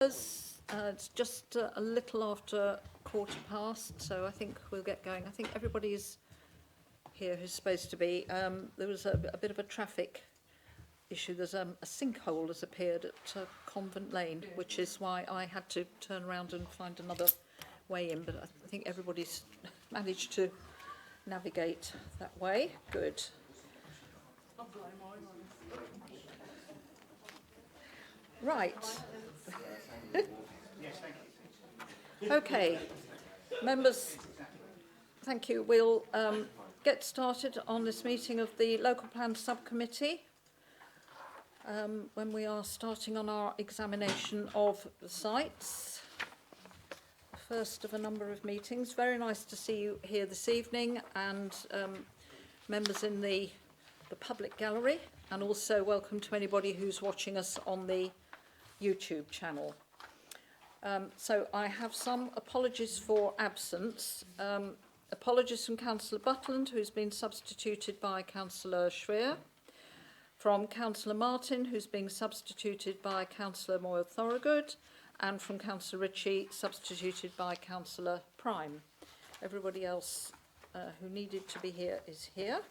It's just a little after 1:15, so I think we'll get going. I think everybody is here who's supposed to be. There was a bit of a traffic issue. There's a sinkhole has appeared at Convent Lane, which is why I had to turn around and find another way in, but I think everybody's managed to navigate that way. Good. Right. Okay, members, thank you. We'll get started on this meeting of the Local Plan Subcommittee when we are starting on our examination of the sites. First of a number of meetings. Very nice to see you here this evening, and members in the public gallery, and also welcome to anybody who's watching us on the YouTube channel. So I have some apologies for absence. Apologies from Councillor Butland, who's been substituted by Councillor Schreer, from Councillor Martin, who's being substituted by Councillor Moyle-Thorogood, and from Councillor Ritchie, substituted by Councillor Prime. Everybody else who needed to be here is here.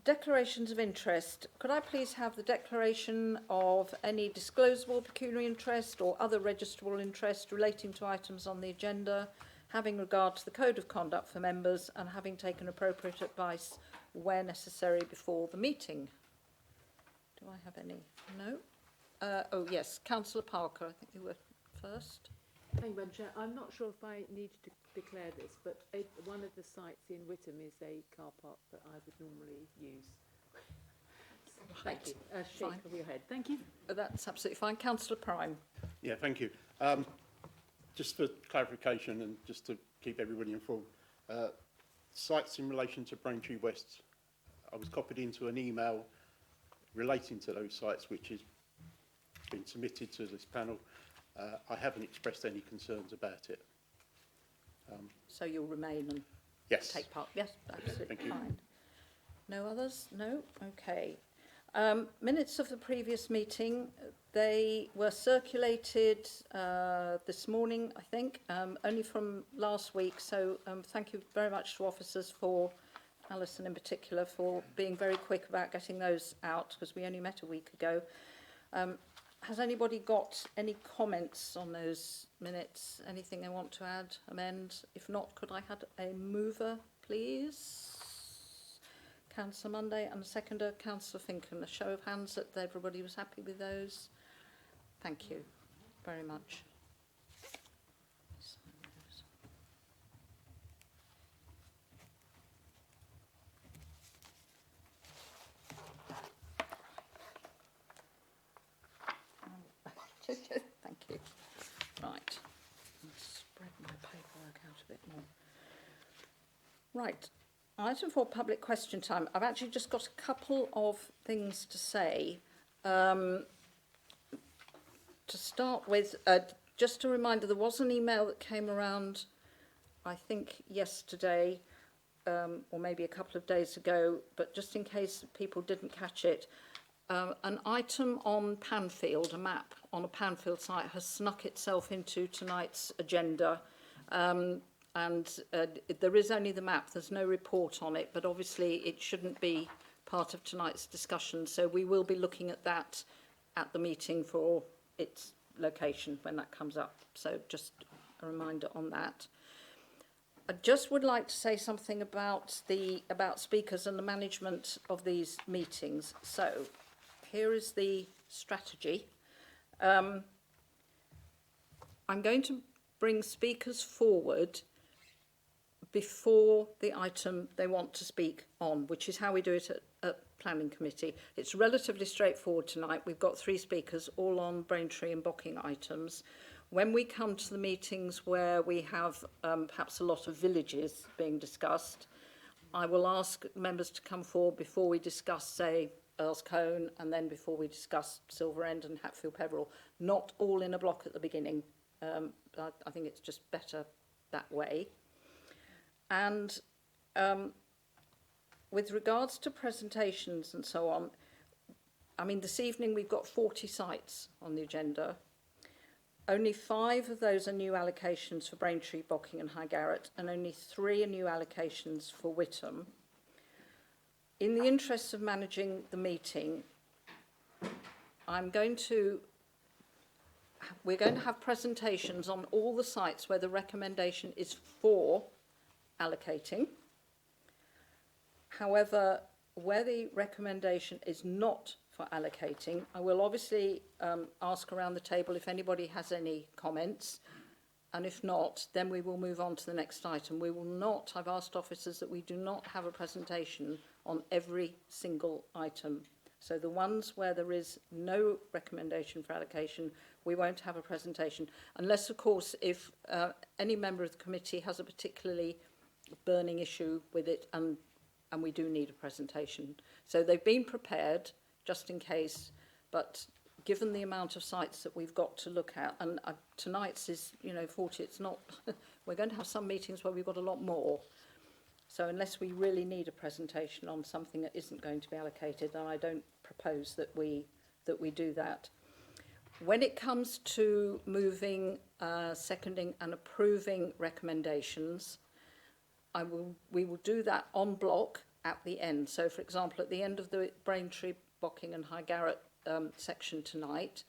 Declarations of interest. Could I please have the declaration of any disclosable pecuniary interest or other registrable interest relating to items on the agenda, having regard to the Code of Conduct for members and having taken appropriate advice where necessary before the meeting? Do I have any? No? Oh yes, Councillor Parker, I think you were first. Thank you, Madam Chair. I'm not sure if I need to declare this, but one of the sites in Witham is a car park that I would normally use. Thank you. Shake of your head. Thank you. That's absolutely fine. Councillor Prime. Yeah, thank you. Just for clarification and just to keep everybody informed, sites in relation to Braintree West, I was copied into an email relating to those sites which has been submitted to this panel. I haven't expressed any concerns about it. So you'll remain and yes. take part? Yes, absolutely Thank you. fine. No others? No? Okay. Minutes of the previous meeting, they were circulated this morning, I think, only from last week. So thank you very much to officers, for Alison in particular, for being very quick about getting those out, because we only met a week ago. Has anybody got any comments on those minutes? Anything they want to add, amend? If not, could I have a mover, please? Councillor Monday, and a seconder, Councillor Finken. A show of hands that everybody was happy with those. Thank you very much. Thank you. Right. Let's spread my paperwork out a bit more. Right. Item 4, public question time. I've actually just got a couple of things to say. To start with, just a reminder, there was an email that came around, I think yesterday, or maybe a couple of days ago, but just in case people didn't catch it, an item on Panfield, a map on a Panfield site, has snuck itself into tonight's agenda. There is only the map, there's no report on it, but obviously it shouldn't be part of tonight's discussion, so we will be looking at that at the meeting for its location when that comes up. So just a reminder on that. I just would like to say something about speakers and the management of these meetings. So here is the strategy. I'm going to bring speakers forward before the item they want to speak on, which is how we do it at Planning Committee. It's relatively straightforward tonight. We've got 3 speakers, all on Braintree and Bocking items. When we come to the meetings where we have perhaps a lot of villages being discussed, I will ask members to come forward before we discuss, say, Earl's Cone, and then before we discuss Silver End and Hatfield Peveril. Not all in a block at the beginning. I think it's just better that way. And with regards to presentations and so on, I mean, this evening we've got 40 sites on the agenda. Only 5 of those are new allocations for Braintree, Bocking and Highgarret, and only 3 are new allocations for Witham. In the interest of managing the meeting, we're going to have presentations on all the sites where the recommendation is for allocating. However, where the recommendation is not for allocating, I will obviously ask around the table if anybody has any comments, and if not, then we will move on to the next item. We will not, I've asked officers that we do not have a presentation on every single item. So the ones where there is no recommendation for allocation, we won't have a presentation, unless, of course, if any member of the committee has a particularly burning issue with it and we do need a presentation. So they've been prepared just in case, but given the amount of sites that we've got to look at, and tonight's is, 40, it's not, we're going to have some meetings where we've got a lot more. So unless we really need a presentation on something that isn't going to be allocated, then I don't propose that we do that. When it comes to moving, seconding and approving recommendations, we will do that en bloc at the end. So, for example, at the end of the Braintree, Bocking and Highgarret section tonight,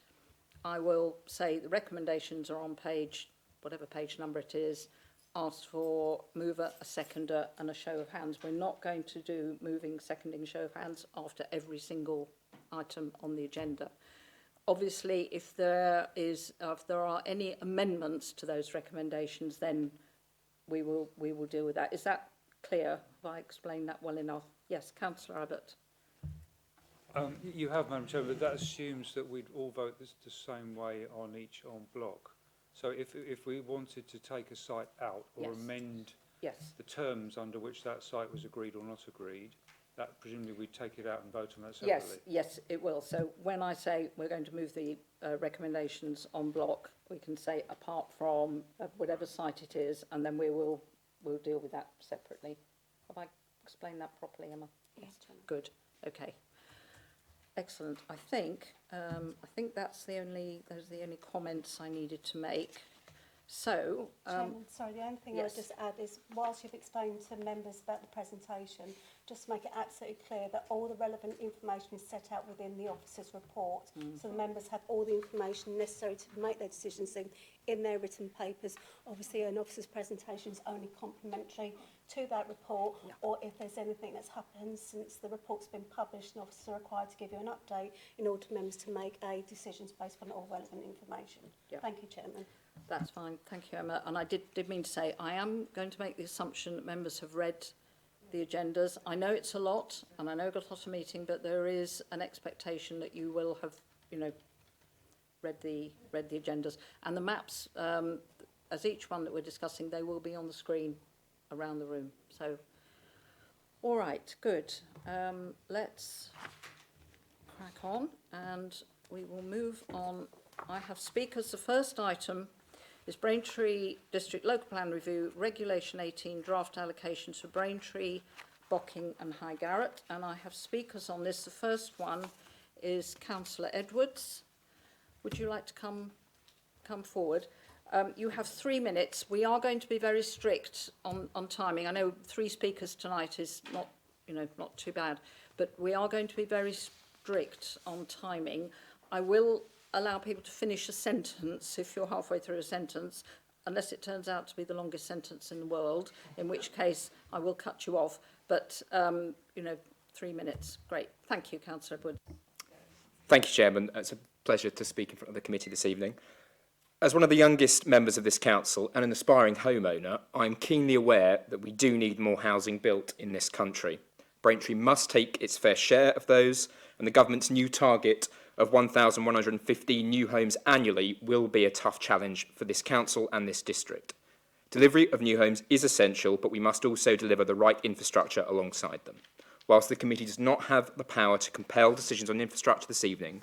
I will say the recommendations are on page, whatever page number it is, asked for mover, a seconder and a show of hands. We're not going to do moving, seconding, show of hands after every single item on the agenda. Obviously, if there are any amendments to those recommendations, then we will deal with that. Is that clear? Have I explained that well enough? Yes, Councillor Abbott. You have, Madam Chair, but that assumes that we'd all vote the same way on each en bloc. So if we wanted to take a site out or Yes. amend Yes. the terms under which that site was agreed or not agreed, that presumably we'd take it out and vote on that separately. Yes, it will. So when I say we're going to move the recommendations en bloc, we can say apart from whatever site it is, and then we'll deal with that separately. Have I explained that properly, Emma? Yes, Chairman. Good. Okay. Excellent. I think those are the only comments I needed to make. So, Chairman, sorry, the only thing I would just add is, whilst you've explained to members about the presentation, just to make it absolutely clear that all the relevant information is set out within the officer's report, so the members have all the information necessary to make their decisions in their written papers. Obviously, an officer's presentation is only complementary to that report, or if there's anything that's happened since the report's been published, an officer is required to give you an update in order for members to make decisions based on all relevant information. Thank you, Chairman. that's fine. Thank you, Emma. And I did mean to say I am going to make the assumption that members have read the agendas. I know it's a lot, and I know we've got a lot of meeting, but there is an expectation that you will have, read the agendas. And the maps, as each one that we're discussing, they will be on the screen around the room. So, all right, good. Let's crack on, and we will move on. I have speakers. The first item is Braintree District Local Plan Review, Regulation 18, Draft Allocations for Braintree, Bocking and Highgarret. And I have speakers on this. The first one is Councillor Edwards. Would you like to come forward? You have 3 minutes. We are going to be very strict on timing. I know 3 speakers tonight is not too bad, but we are going to be very strict on timing. I will allow people to finish a sentence if you're halfway through a sentence, unless it turns out to be the longest sentence in the world, in which case I will cut you off. But, 3 minutes. Great. Thank you, Councillor Edwards. Thank you, Chairman. It's a pleasure to speak in front of the committee this evening. As one of the youngest members of this council and an aspiring homeowner, I'm keenly aware that we do need more housing built in this country. Braintree must take its fair share of those, and the government's new target of 1,115 new homes annually will be a tough challenge for this council and this district. Delivery of new homes is essential, but we must also deliver the right infrastructure alongside them. Whilst the committee does not have the power to compel decisions on infrastructure this evening,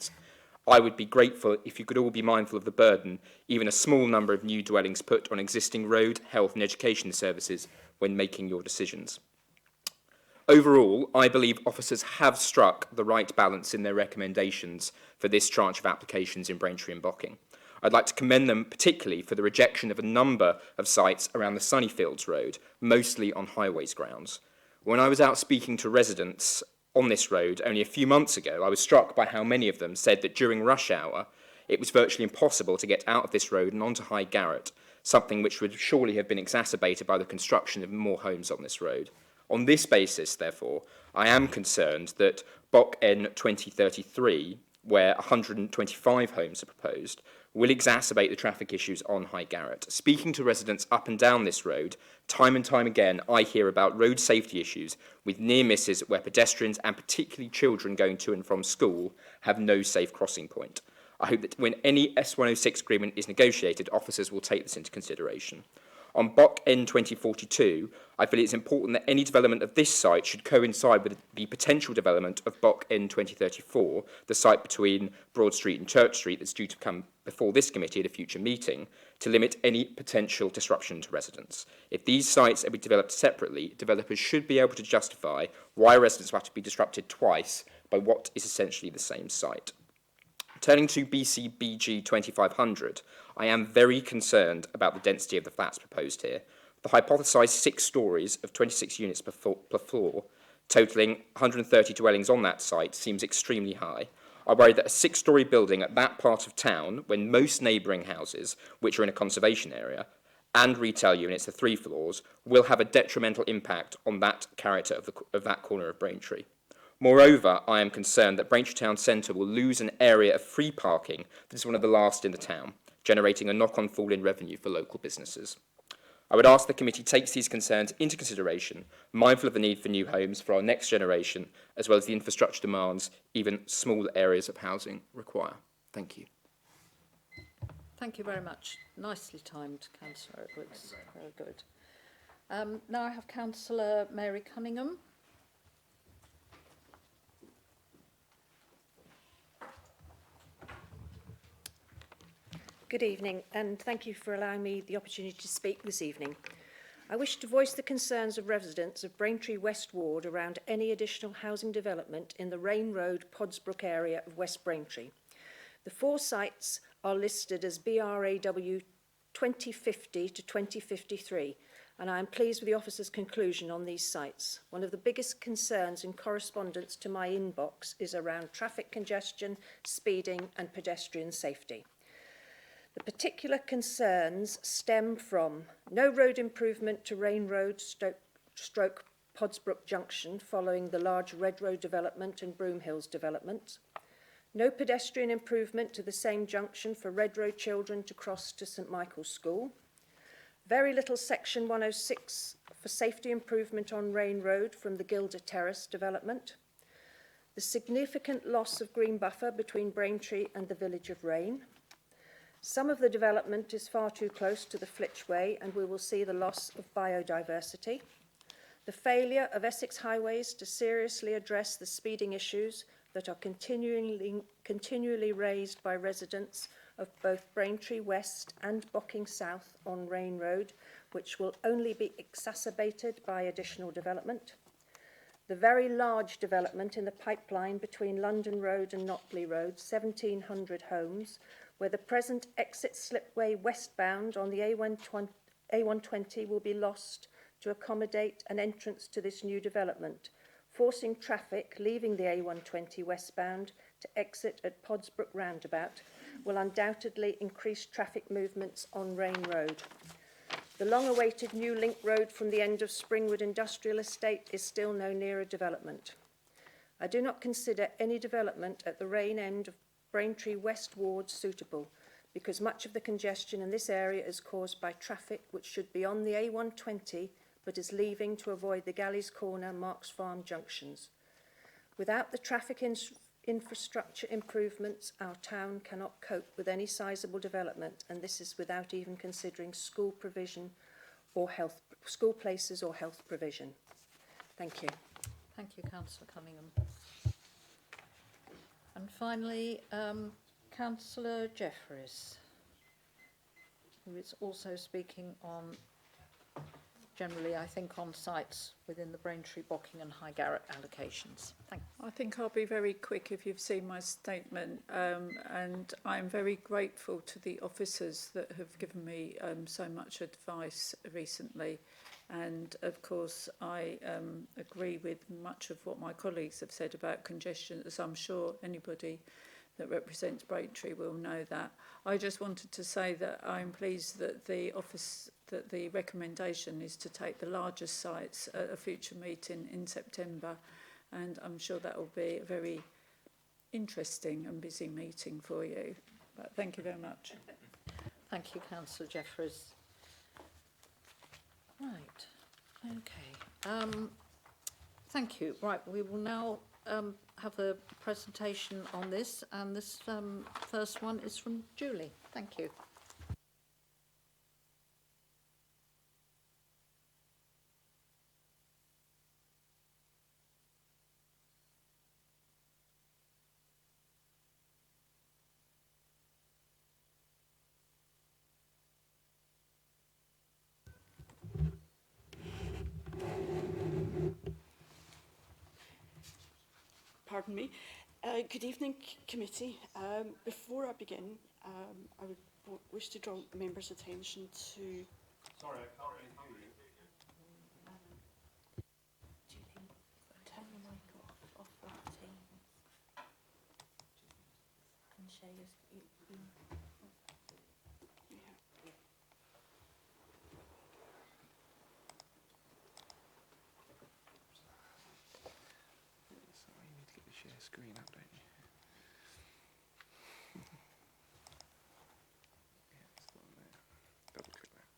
I would be grateful if you could all be mindful of the burden even a small number of new dwellings put on existing road, health and education services when making your decisions. Overall, I believe officers have struck the right balance in their recommendations for this tranche of applications in Braintree and Bocking. I'd like to commend them particularly for the rejection of a number of sites around the Sunnyfields Road, mostly on highways grounds. When I was out speaking to residents on this road only a few months ago, I was struck by how many of them said that during rush hour, it was virtually impossible to get out of this road and onto High Garrett, something which would surely have been exacerbated by the construction of more homes on this road. On this basis, therefore, I am concerned that BOC N 2033, where 125 homes are proposed, will exacerbate the traffic issues on High Garrett. Speaking to residents up and down this road, time and time again, I hear about road safety issues with near misses where pedestrians and particularly children going to and from school have no safe crossing point. I hope that when any S106 agreement is negotiated, officers will take this into consideration. On BOC N 2042, I feel it's important that any development of this site should coincide with the potential development of BOC N 2034, the site between Broad Street and Church Street that's due to come before this committee at a future meeting, to limit any potential disruption to residents. If these sites are developed separately, developers should be able to justify why residents will have to be disrupted twice by what is essentially the same site. Turning to BCBG 2500, I am very concerned about the density of the flats proposed here. The hypothesised 6 stories of 26 units per floor, totalling 130 dwellings on that site, seems extremely high. I worry that a 6-storey building at that part of town, when most neighbouring houses, which are in a conservation area, and retail units, the 3 floors, will have a detrimental impact on that character of that corner of Braintree. Moreover, I am concerned that Braintree Town Centre will lose an area of free parking that is one of the last in the town, generating a knock-on fall in revenue for local businesses. I would ask the committee takes these concerns into consideration, mindful of the need for new homes for our next generation, as well as the infrastructure demands even small areas of housing require. Thank you. Thank you very much. Nicely timed, Councillor Edwards. Very good. Now I have Councillor Mary Cunningham. Good evening, and thank you for allowing me the opportunity to speak this evening. I wish to voice the concerns of residents of Braintree West Ward around any additional housing development in the Rain Road, Podsbrook area of West Braintree. The 4 sites are listed as BRAW 2050 to 2053, and I am pleased with the officer's conclusion on these sites. One of the biggest concerns in correspondence to my inbox is around traffic congestion, speeding and pedestrian safety. The particular concerns stem from no road improvement to Rain Road stroke Podsbrook Junction following the large Red Road development and Broom Hills development, no pedestrian improvement to the same junction for Red Road children to cross to St Michael's School, very little section 106 for safety improvement on Rain Road from the Gilder Terrace development, the significant loss of green buffer between Braintree and the village of Rain. Some of the development is far too close to the Flitchway and we will see the loss of biodiversity. The failure of Essex Highways to seriously address the speeding issues that are continually raised by residents of both Braintree West and Bocking South on Rain Road, which will only be exacerbated by additional development. The very large development in the pipeline between London Road and Notley Road, 1,700 homes, where the present exit slipway westbound on the A120 will be lost to accommodate an entrance to this new development, forcing traffic leaving the A120 westbound to exit at Podsbrook roundabout, will undoubtedly increase traffic movements on Rain Road. The long-awaited new link road from the end of Springwood Industrial Estate is still no nearer development. I do not consider any development at the Rain end of Braintree West Ward suitable because much of the congestion in this area is caused by traffic which should be on the A120 but is leaving to avoid the Galleys Corner, Marks Farm junctions. Without the traffic infrastructure improvements, our town cannot cope with any sizable development, and this is without even considering school provision or school places or health provision. Thank you. Thank you, Councillor Cunningham. And finally, Councillor Jeffries, who is also speaking on generally, I think, on sites within the Braintree, Bocking and High Garrett allocations. Thanks. I think I'll be very quick if you've seen my statement, and I'm very grateful to the officers that have given me so much advice recently. And of course, I agree with much of what my colleagues have said about congestion, as I'm sure anybody that represents Braintree will know that. I just wanted to say that I'm pleased that the recommendation is to take the largest sites at a future meeting in September, and I'm sure that will be a very interesting and busy meeting for you. But thank you very much. Thank you, Councillor Jeffries. Right, okay. Thank you. Right, we will now have a presentation on this, and this first one is from Julie. Thank you. Pardon me. Good evening, committee. Before I begin, I would wish to draw members' attention to... Sorry, I can't really hear you. Turn the mic off that team and share your... Share screen up, don't you? Yeah, it's not there. Double click that.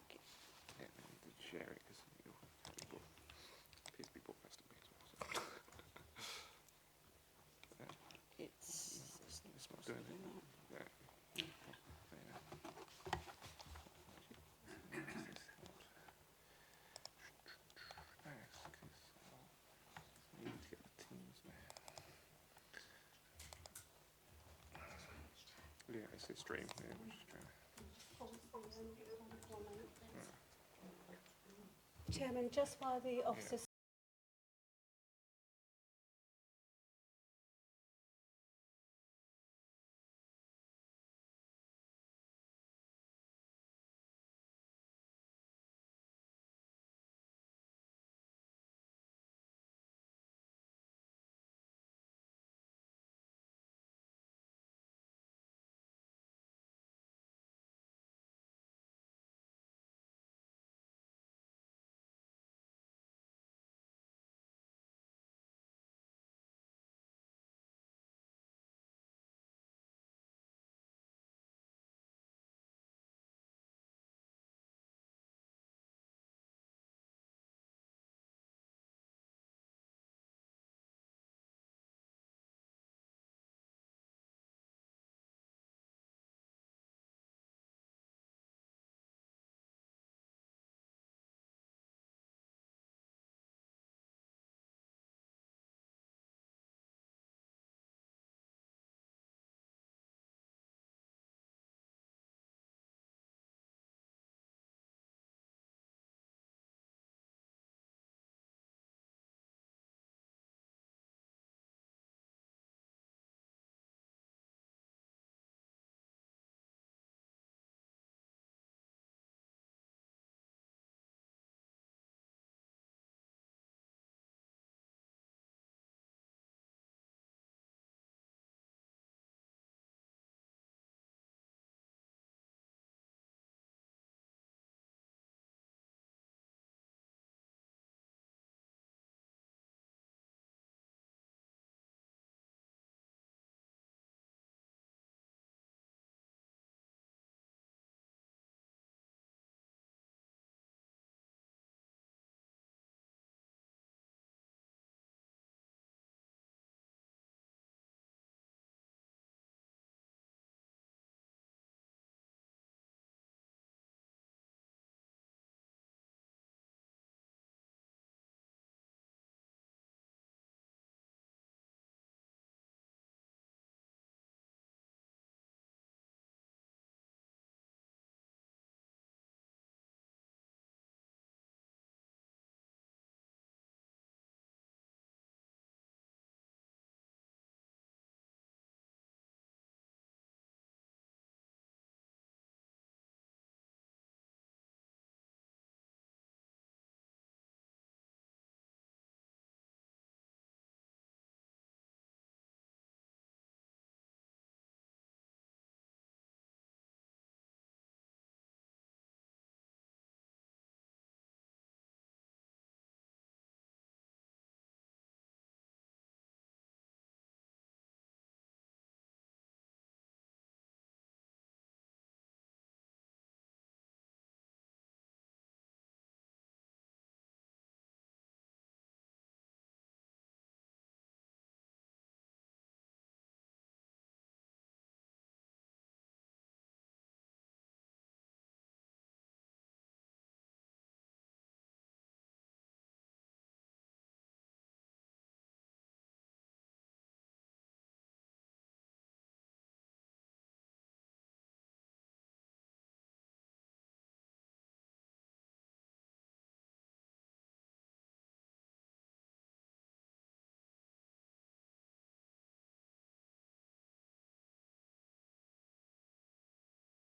Okay. Yeah, then you can share it because you'll appears to be broadcasting me as well. So. It's not doing it. Yeah. Yeah, it's a stream. Yeah, we're just trying to... Chairman, just while the officers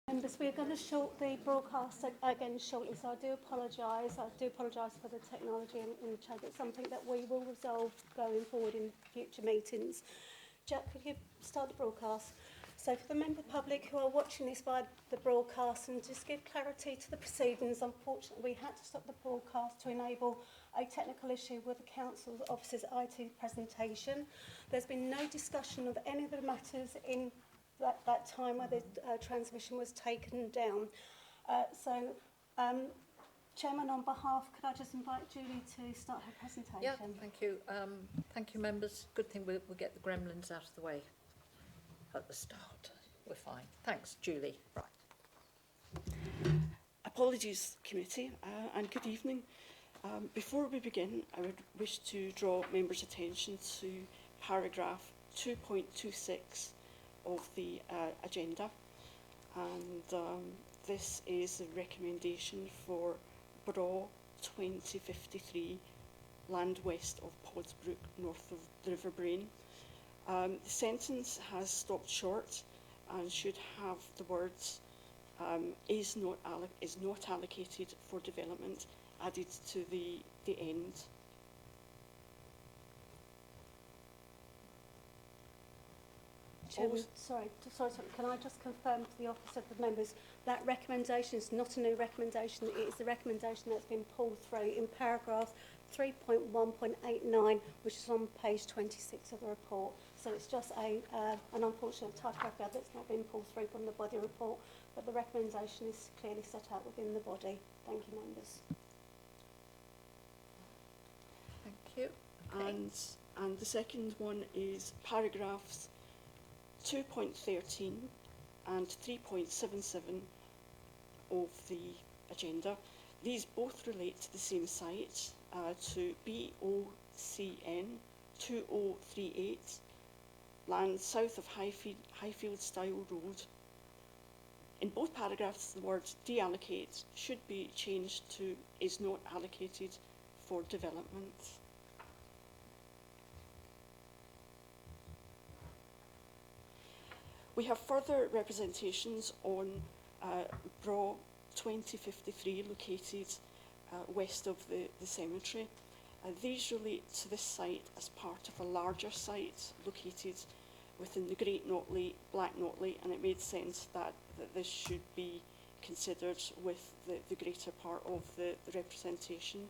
Members, we're going to short the broadcast again shortly, so I do apologise. I do apologise for the technology in the chat. It's something that we will resolve going forward in future meetings. Jack, could you start the broadcast? So for the member public who are watching this via the broadcast, and just give clarity to the proceedings, unfortunately we had to stop the broadcast to enable a technical issue with the Council Officer's IT presentation. There's been no discussion of any of the matters in that time where the transmission was taken down. Chairman, on behalf, could I just invite Julie to start her presentation? Yeah, thank you. Thank you, members. Good thing we'll get the gremlins out of the way at the start. We're fine. Thanks, Julie. Right. Apologies, committee, and good evening. Before we begin, I would wish to draw members' attention to paragraph 2.26 of the agenda, and this is a recommendation for BRA 2053, land west of Podsbrook, north of the River Brain. The sentence has stopped short and should have the words is not allocated for development added to the end. Chairman, sorry, can I just confirm to the office of the members that recommendation is not a new recommendation, it is the recommendation that's been pulled through in paragraph 3.1.89, which is on page 26 of the report. So it's just an unfortunate typography that's not been pulled through from the body report, but the recommendation is clearly set out within the body. Thank you, members. Thank you. Okay. And the second one is paragraphs 2.13 and 3.77 of the agenda. These both relate to the same site, to BOCN 2038, land south of Highfield Style Road. In both paragraphs, the word deallocate should be changed to is not allocated for development. We have further representations on BRA 2053 located west of the cemetery. These relate to this site as part of a larger site located within the Great Notley, Black Notley, and it made sense that this should be considered with the greater part of the representation,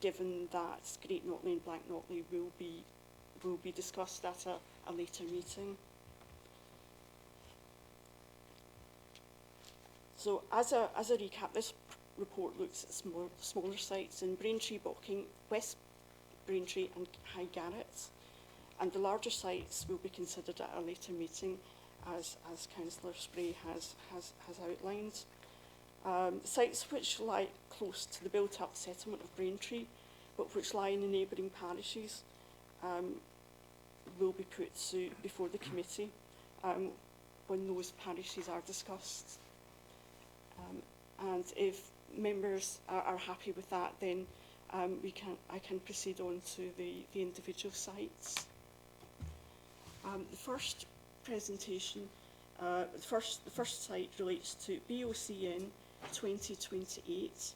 given that Great Notley and Black Notley will be discussed at a later meeting. So as a recap, this report looks at smaller sites in Braintree, Bocking, West Braintree and High Garrett, and the larger sites will be considered at a later meeting as Councillor Spray has outlined. Sites which lie close to the built-up settlement of Braintree, but which lie in the neighbouring parishes, will be put before the committee when those parishes are discussed. And if members are happy with that, then I can proceed on to the individual sites. The first presentation, the first site relates to BOCN 2028,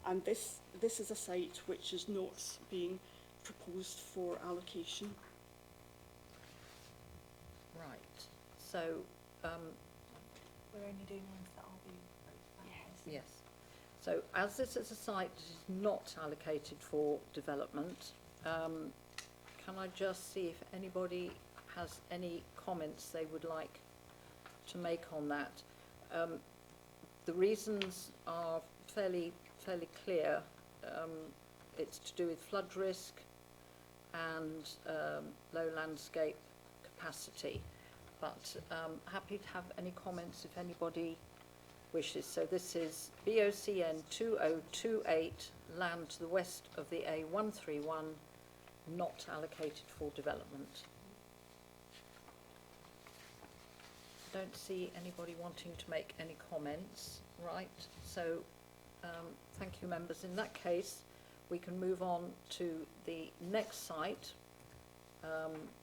and this is a site which is not being proposed for allocation. Right. So. We're only doing ones that are being Yes. So as this is a site that is not allocated for development, can I just see if anybody has any comments they would like to make on that? The reasons are fairly clear. It's to do with flood risk and low landscape capacity. But happy to have any comments if anybody wishes. So this is BOCN 2028, land to the west of the A131, not allocated for development. Don't see anybody wanting to make any comments, right? So thank you, members. In that case, we can move on to the next site,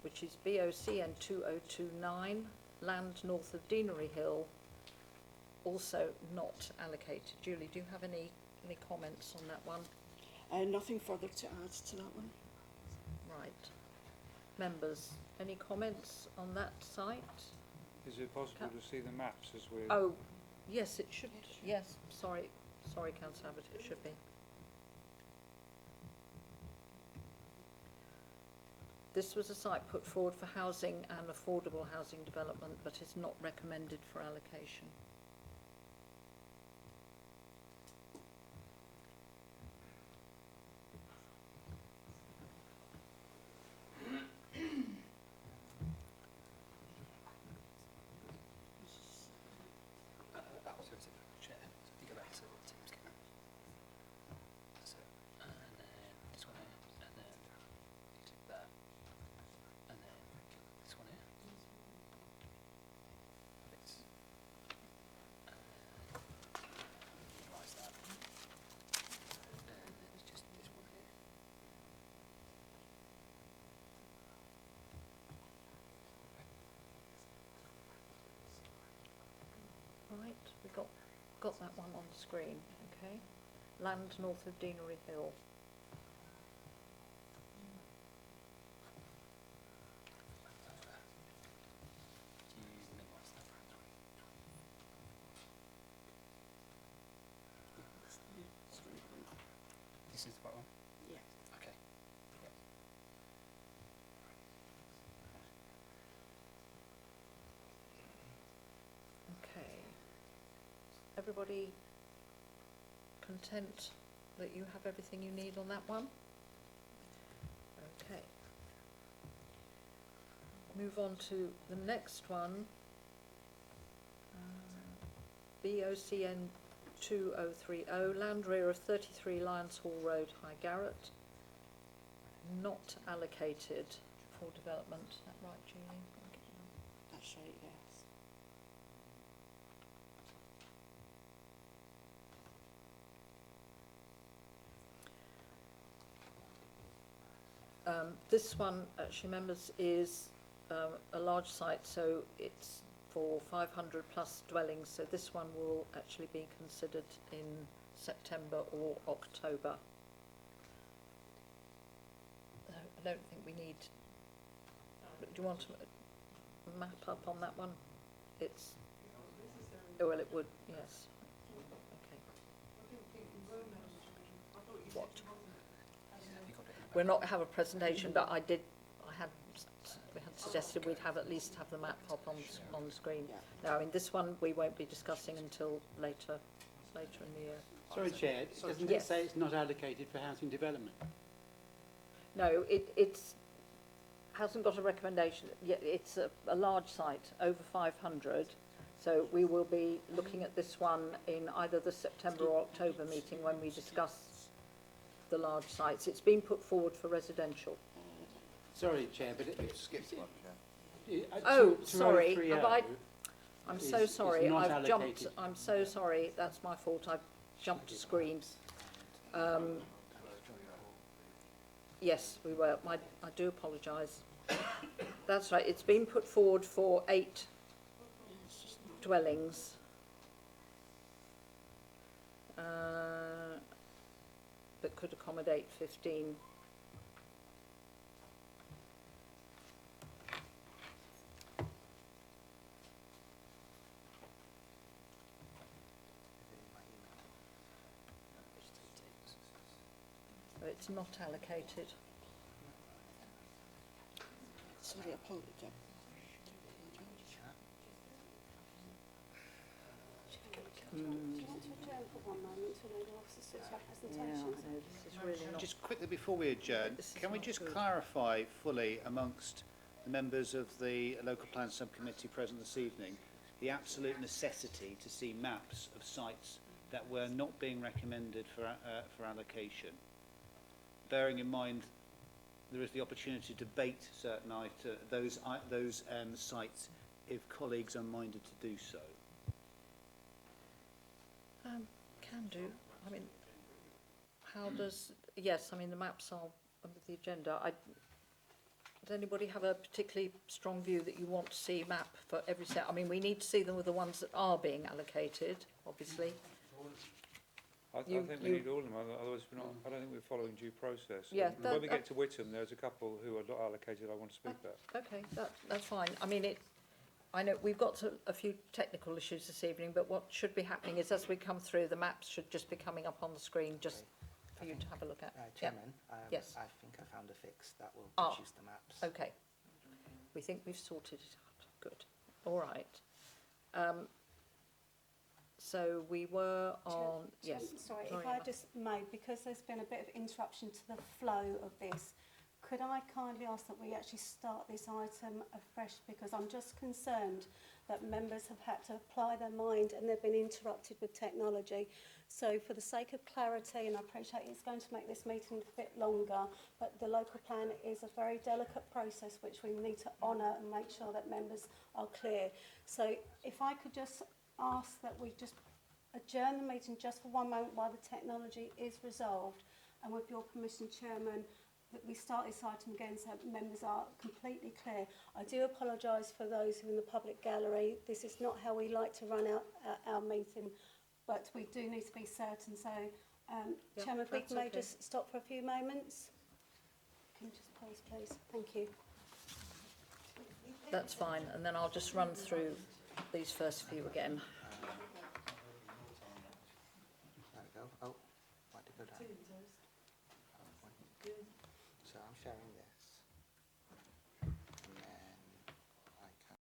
which is BOCN 2029, land north of Deanery Hill, also not allocated. Julie, do you have any comments on that one? Nothing further to add to that one. Right. Members, any comments on that site? Is it possible to see the maps as we? Oh, yes, it should. Yes, sorry, Councillor Abbott, it should be. This was a site put forward for housing and affordable housing development, but is not recommended for allocation. Right, we got that one on the screen, okay. Land north of Deanery Hill. This is the right one? Yeah. Okay. Okay. Everybody content that you have everything you need on that one? Okay. Move on to the next one. BOCN 2030, land rear of 33 Lions Hall Road, Highgarrett. Not allocated for development. Is that right, Julie? That's right, yes. This one, actually, members, is a large site, so it's for 500 plus dwellings, so this one will actually be considered in September or October. I don't think we need. Do you want to map up on that one? It's. Oh, well, it would, yes. Okay. What? We're not have a presentation, but we had suggested we'd at least have the map pop on the screen. Now, in this one, we won't be discussing until later in the year. Sorry, Chair, doesn't it say it's not allocated for housing development? No, it's hasn't got a recommendation. It's a large site, over 500. So we will be looking at this one in either the September or October meeting when we discuss the large sites. It's been put forward for residential. Sorry, Chair, but it Skipped one, Chair. Oh, sorry. 2030 Have I? I'm so is sorry. not I've jumped. allocated. I'm so sorry. That's my fault. I've jumped screens. Yes, we were. I do apologise. That's right. It's been put forward for 8 dwellings. That could accommodate 15. So it's not allocated. Sorry, I apologize. Do you want to adjourn for one moment to allow the officers to have presentations? This is really not. Just quickly before we adjourn, This is can we not just good. clarify fully amongst the members of the local plan subcommittee present this evening the absolute necessity to see maps of sites that were not being recommended for allocation, bearing in mind there is the opportunity to debate certain those sites if colleagues are minded to do so. Can do. I mean, how does? Yes, I mean the maps are under the agenda. Does anybody have a particularly strong view that you want to see map for every set? I mean, we need to see them with the ones that are being allocated, obviously. I think we need all of them, otherwise we're not, I don't think we're following due process. Yeah, And when we get to Witham, there's a couple who are not allocated I want to speak about. Okay, that's fine. I mean, I know we've got a few technical issues this evening, but what should be happening is as we come through, the maps should just be coming up on the screen just for you to have a look at. Chairman, Yes. I think I found a fix that will Ah. produce the maps. Okay. We think we've sorted it out. Good. All right. So we were on... Yes. Sorry, if I just may, because there's been a bit of interruption to the flow of this, could I kindly ask that we actually start this item afresh, because I'm just concerned that members have had to apply their mind and they've been interrupted with technology. So for the sake of clarity, and I appreciate it's going to make this meeting a bit longer, but the local plan is a very delicate process which we need to honour and make sure that members are clear. So if I could just ask that we just adjourn the meeting just for one moment while the technology is resolved, and with your permission, Chairman, that we start this item again so members are completely clear. I do apologise for those who are in the public gallery. This is not how we like to run our meeting, but we do need to be certain. So, Chairman, if we may just stop for a few moments. Can you just pause, please? Thank you. That's fine. And then I'll just run through these first few again. There we go. Oh, why did it go down? So I'm sharing this. And then I can...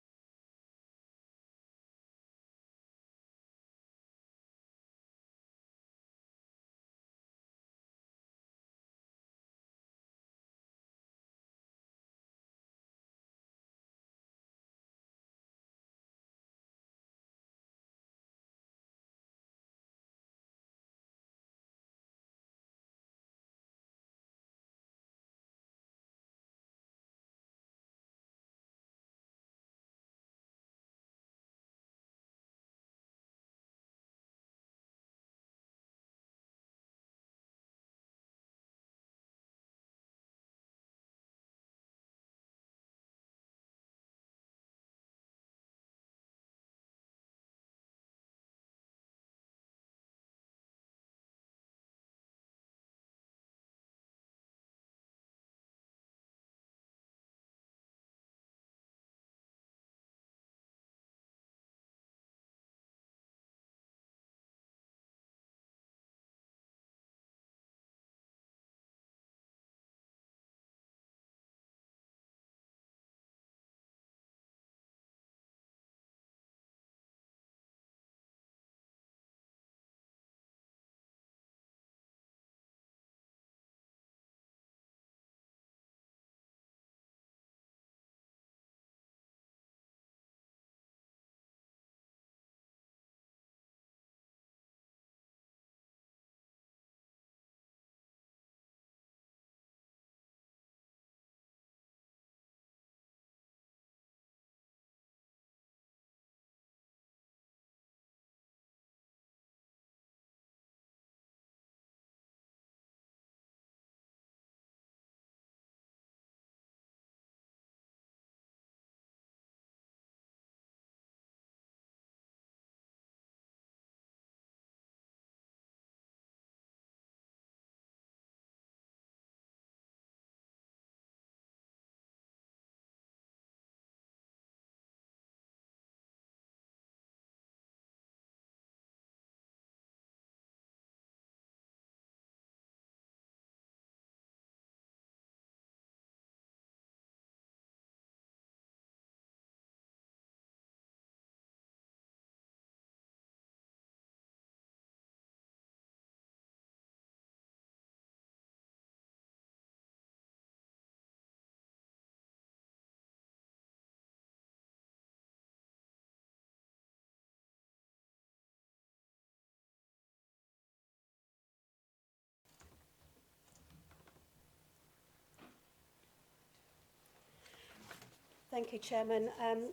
Thank you, Chairman.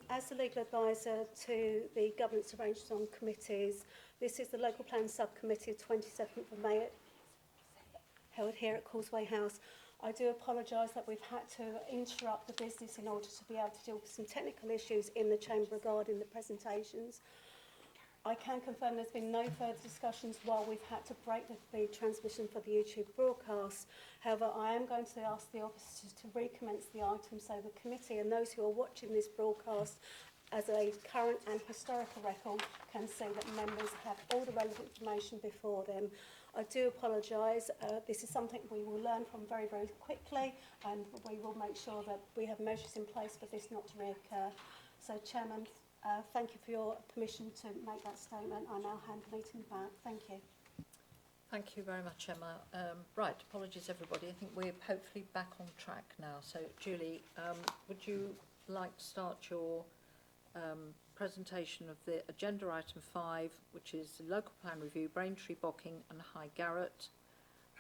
As the legal advisor to the governance arrangements on committees, this is the local plan subcommittee of 27th of May held here at Causeway House. I do apologise that we've had to interrupt the business in order to be able to deal with some technical issues in the chamber regarding the presentations. I can confirm there's been no further discussions while we've had to break the transmission for the YouTube broadcast. However, I am going to ask the officers to recommence the item so the committee and those who are watching this broadcast as a current and historical record can see that members have all the relevant information before them. I do apologise. This is something we will learn from very, very quickly, and we will make sure that we have measures in place for this not to reoccur. So, Chairman, thank you for your permission to make that statement. I now hand the meeting back. Thank you. Thank you very much, Emma. Right, apologies everybody. I think we're hopefully back on track now. So, Julie, would you like to start your presentation of the agenda item 5, which is local plan review, Braintree, Bocking and High Garrett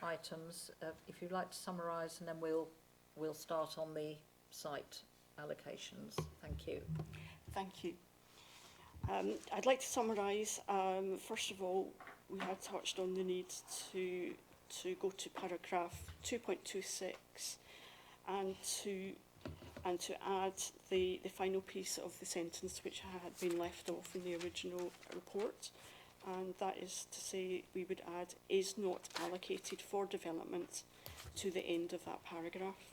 items? If you'd like to summarise, and then we'll start on the site allocations. Thank you. Thank you. I'd like to summarise. First of all, we had touched on the need to go to paragraph 2.26 and to add the final piece of the sentence which had been left off in the original report, and that is to say we would add is not allocated for development to the end of that paragraph.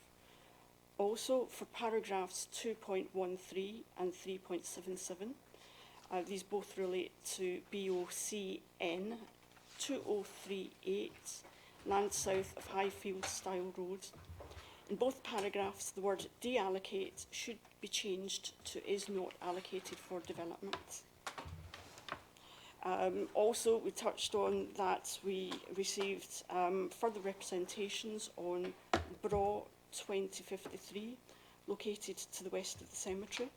Also, for paragraphs 2.13 and 3.77, these both relate to BOCN 2038, land south of Highfield Style Road. In both paragraphs, the word deallocate should be changed to is not allocated for development. Also, we touched on that we received further representations on BRA 2053, located to the west of the cemetery.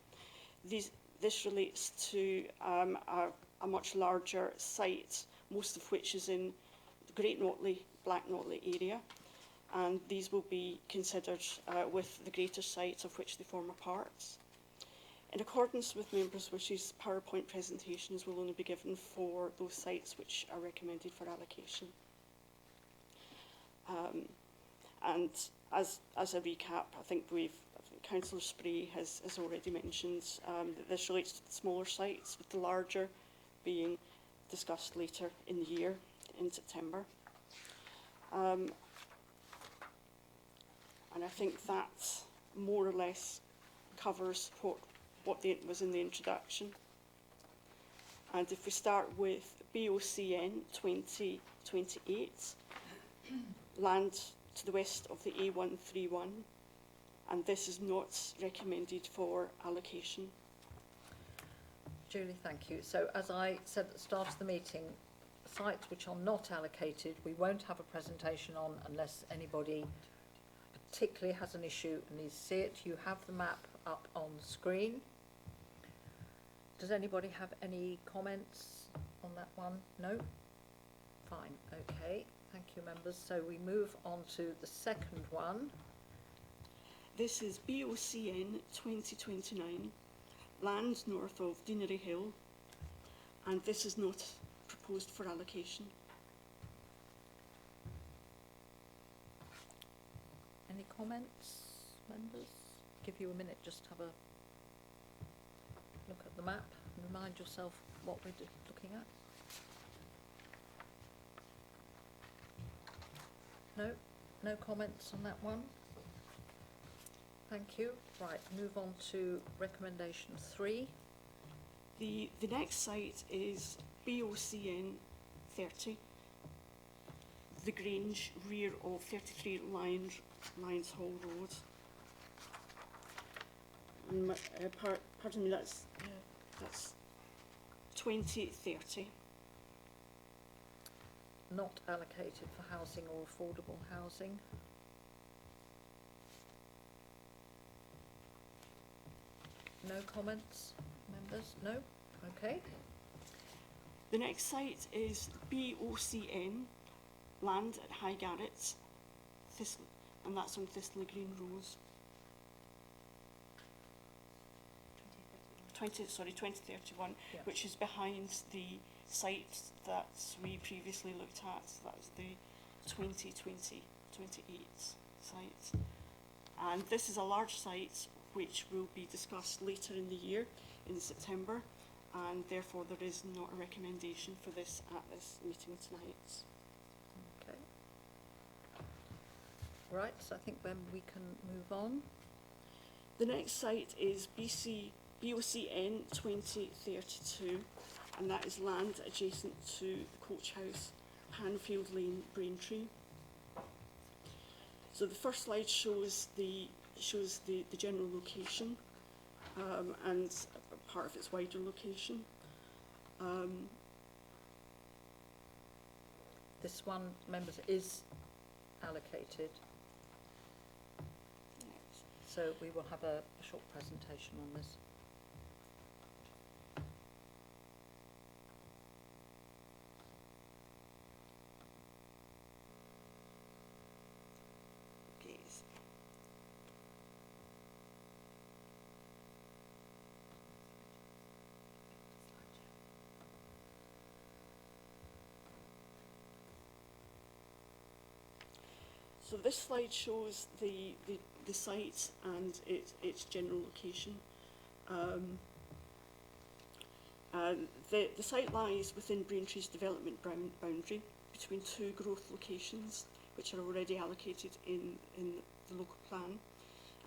This relates to a much larger site, most of which is in the Great Notley, Black Notley area, and these will be considered with the greater sites of which they form a part. In accordance with members' wishes, PowerPoint presentations will only be given for those sites which are recommended for allocation. And as a recap, I think Councillor Spray has already mentioned that this relates to the smaller sites, with the larger being discussed later in the year, in September. And I think that more or less covers what was in the introduction. And if we start with BOCN 2028, land to the west of the A131, and this is not recommended for allocation. Julie, thank you. So as I said at the start of the meeting, sites which are not allocated, we won't have a presentation on unless anybody particularly has an issue and needs to see it. You have the map up on the screen. Does anybody have any comments on that one? No? Fine, okay. Thank you, members. So we move on to the second one. This is BOCN 2029, land north of Deanery Hill, and this is not proposed for allocation. Any comments, members? Give you a minute just to have a look at the map and remind yourself what we're looking at. No? No comments on that one? Thank you. Right, move on to recommendation 3. The next site is BOCN 30, the Grange, rear of 33 Lions Hall Road. Pardon me, that's 2030. Not allocated for housing or affordable housing. No comments, members? No? Okay. The next site is BOCN, land at High Garrett, and that's on Thistle Green Road. 2031, yeah. Which is behind the site that we previously looked at. That was the 2028. site. And this is a large site which will be discussed later in the year, in September, and therefore there is not a recommendation for this at this meeting tonight. Okay. Right, so I think then we can move on. The next site is BOCN 2032, and that is land adjacent to the Coach House, Hanfield Lane, Braintree. So the first slide shows the general location and part of its wider location. This one, members, is allocated. So we will have a short presentation on this. Okay. So this slide shows the site and its general location. The site lies within Braintree's development boundary between two growth locations which are already allocated in the local plan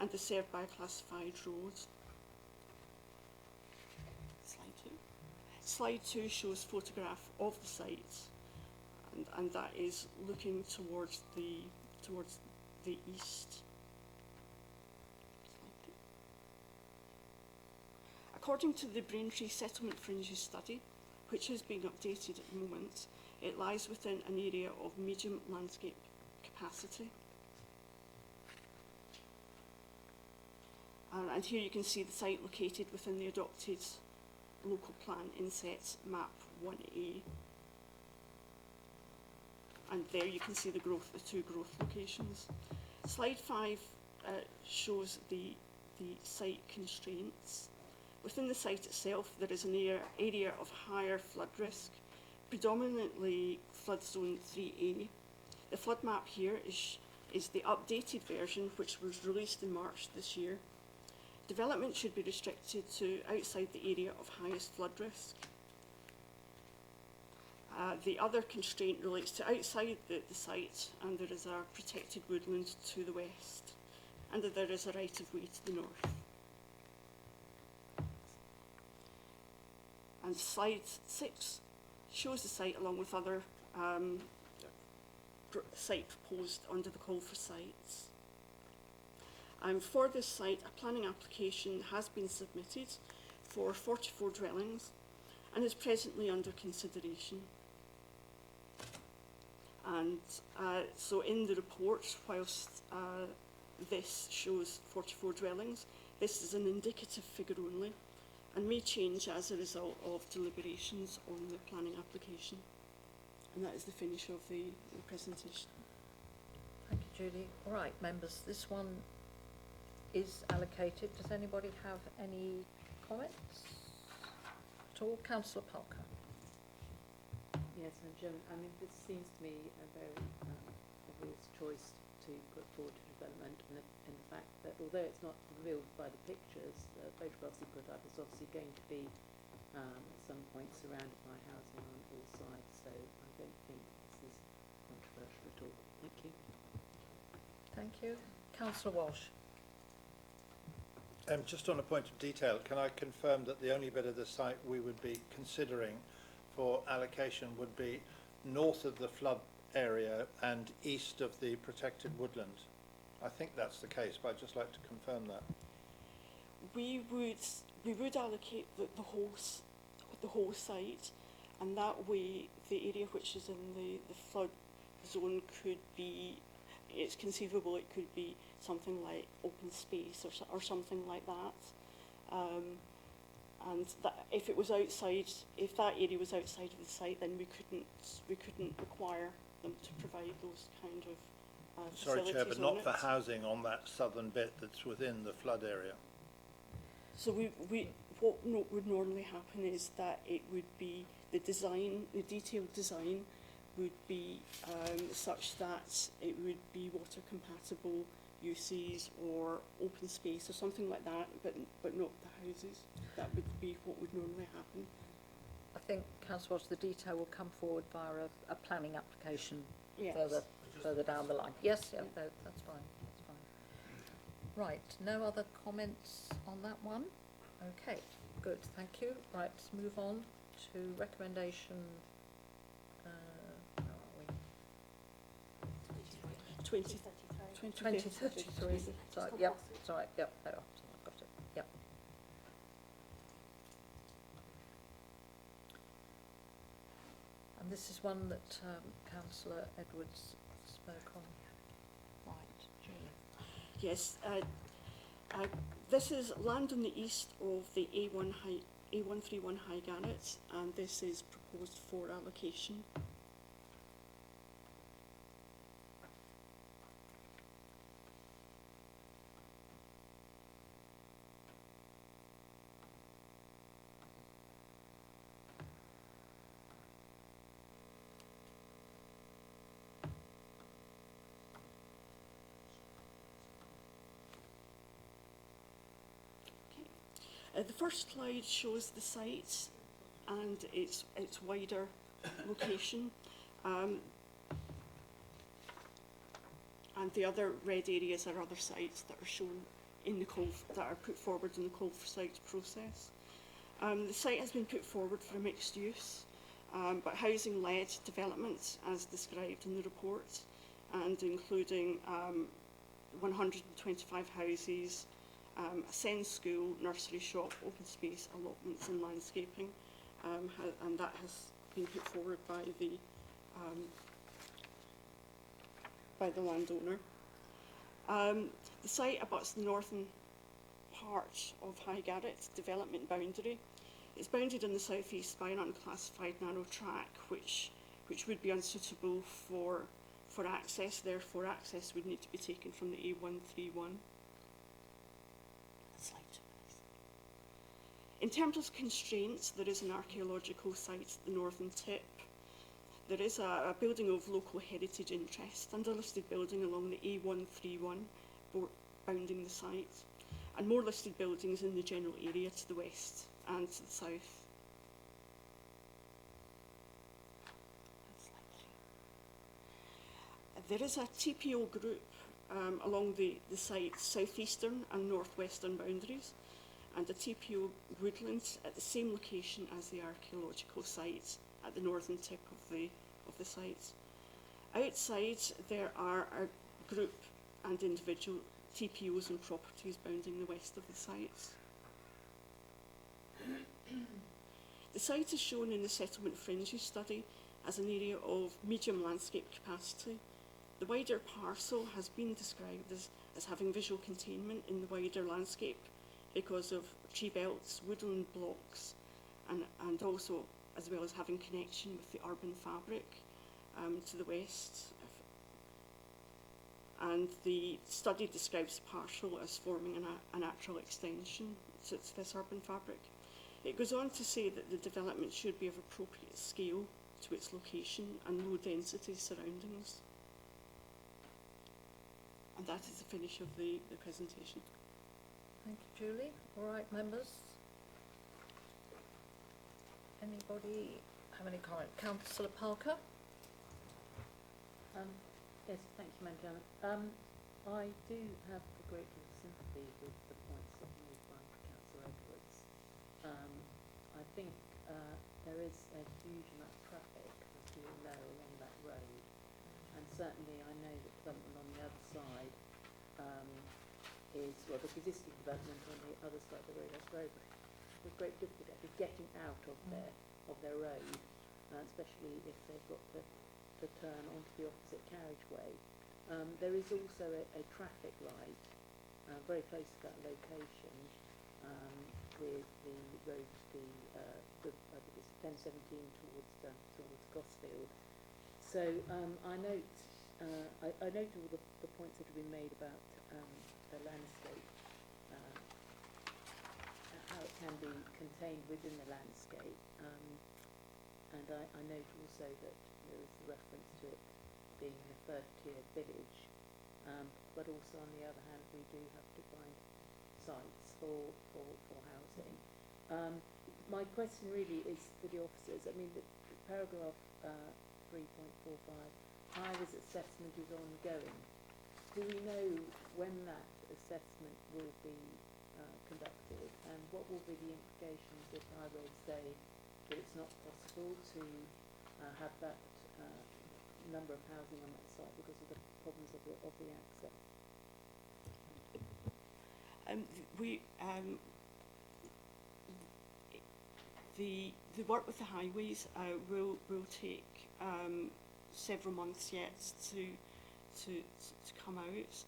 and is served by a classified road. Slide 2. Slide 2 shows a photograph of the site, and that is looking towards the east. According to the Braintree Settlement Fringes study, which is being updated at the moment, it lies within an area of medium landscape capacity. And here you can see the site located within the adopted local plan inset map 1A. And there you can see the two growth locations. Slide 5 shows the site constraints. Within the site itself, there is an area of higher flood risk, predominantly flood zone 3A. The flood map here is the updated version, which was released in March this year. Development should be restricted to outside the area of highest flood risk. The other constraint relates to outside the site, and there is a protected woodland to the west, and there is a right-of-way to the north. And slide 6 shows the site along with other site proposed under the call for sites. For this site, a planning application has been submitted for 44 dwellings and is presently under consideration. And so in the report, whilst this shows 44 dwellings, this is an indicative figure only and may change as a result of deliberations on the planning application. And that is the finish of the presentation. Thank you, Julie. All right, members, this one is allocated. Does anybody have any comments at all? Councillor Parker. Yes, Madam Chairman, I mean, this seems to me a very obvious choice to put forward to development, and the fact that although it's not revealed by the pictures, the photographs he put up is obviously going to be at some point surrounded by housing on all sides, so I don't think this is controversial at all. Thank you. Thank you. Councillor Walsh. Just on a point of detail, can I confirm that the only bit of the site we would be considering for allocation would be north of the flood area and east of the protected woodland? I think that's the case, but I'd just like to confirm that. We would allocate the whole site, and that way the area which is in the flood zone could be, it's conceivable it could be something like open space or something like that. And that if it was outside, if that area was outside of the site, then we couldn't require them to provide those kind of Sorry, facilities. Chair, but not it. for housing on that southern bit that's within the flood area. So what would normally happen is that it would be the detailed design would be such that it would be water compatible uses or open space or something like that, but not the houses. That would be what would normally happen. I think, Councillor Watts, the detail will come forward via a planning application Yes. further down the line. Yes, yeah, no, that's fine. That's fine. Right, no other comments on that one? Okay, good, thank you. Right, let's move on to recommendation. Where are we? 2033. Sorry, yep, sorry, yep, there we are. So I've got it, yep. And this is one that Councillor Edwards spoke on. Right, Julie. Yes, this is land on the east of the A131 High Garrett, and this is proposed for allocation. The first slide shows the site and its wider location, and the other red areas are other sites that are shown in the call that are put forward in the call for site process. The site has been put forward for a mixed use, but housing-led development as described in the report, and including 125 houses, a SEND school, nursery shop, open space, allotments and landscaping, and that has been put forward by the landowner. The site abuts the northern part of High Garrett's development boundary. It's bounded on the south-east by an unclassified narrow track, which would be unsuitable for access. Therefore, access would need to be taken from the A131. In terms of constraints, there is an archaeological site at the northern tip. There is a building of local heritage interest and a listed building along the A131 bounding the site, and more listed buildings in the general area to the west and to the south. There is a TPO group along the site's southeastern and northwestern boundaries, and a TPO woodland at the same location as the archaeological site at the northern tip of the site. Outside, there are a group and individual TPOs and properties bounding the west of the site. The site is shown in the settlement fringes study as an area of medium landscape capacity. The wider parcel has been described as having visual containment in the wider landscape because of tree belts, woodland blocks, and also as well as having connection with the urban fabric to the west. And the study describes the parcel as forming a natural extension to this urban fabric. It goes on to say that the development should be of appropriate scale to its location and low density surroundings. And that is the finish of the presentation. Thank you, Julie. All right, members. Anybody have any comment? Councillor Parker? Yes, thank you, Madam Chairman. I do have a great deal of sympathy with the points that were made by Councillor Edwards. I think there is a huge amount of traffic, as you all know, along that road, and certainly I know that development on the other side is, well, the existing development on the other side of the road has very great difficulty getting out of their road, especially if they've got to turn onto the opposite carriageway. There is also a traffic light very close to that location with the road, I think it's 1017 towards Gosfield. So I note all the points that have been made about the landscape, how it can be contained within the landscape, and I note also that there is a reference to it being a third-tier village, but also on the other hand we do have to find sites for housing. My question really is for the officers. I mean, the paragraph 3.45, high-risk assessment is ongoing. Do we know when that assessment will be conducted, and what will be the implications if highways say that it's not possible to have that number of housing on that site because of the problems of the access? The work with the highways will take several months yet to come out,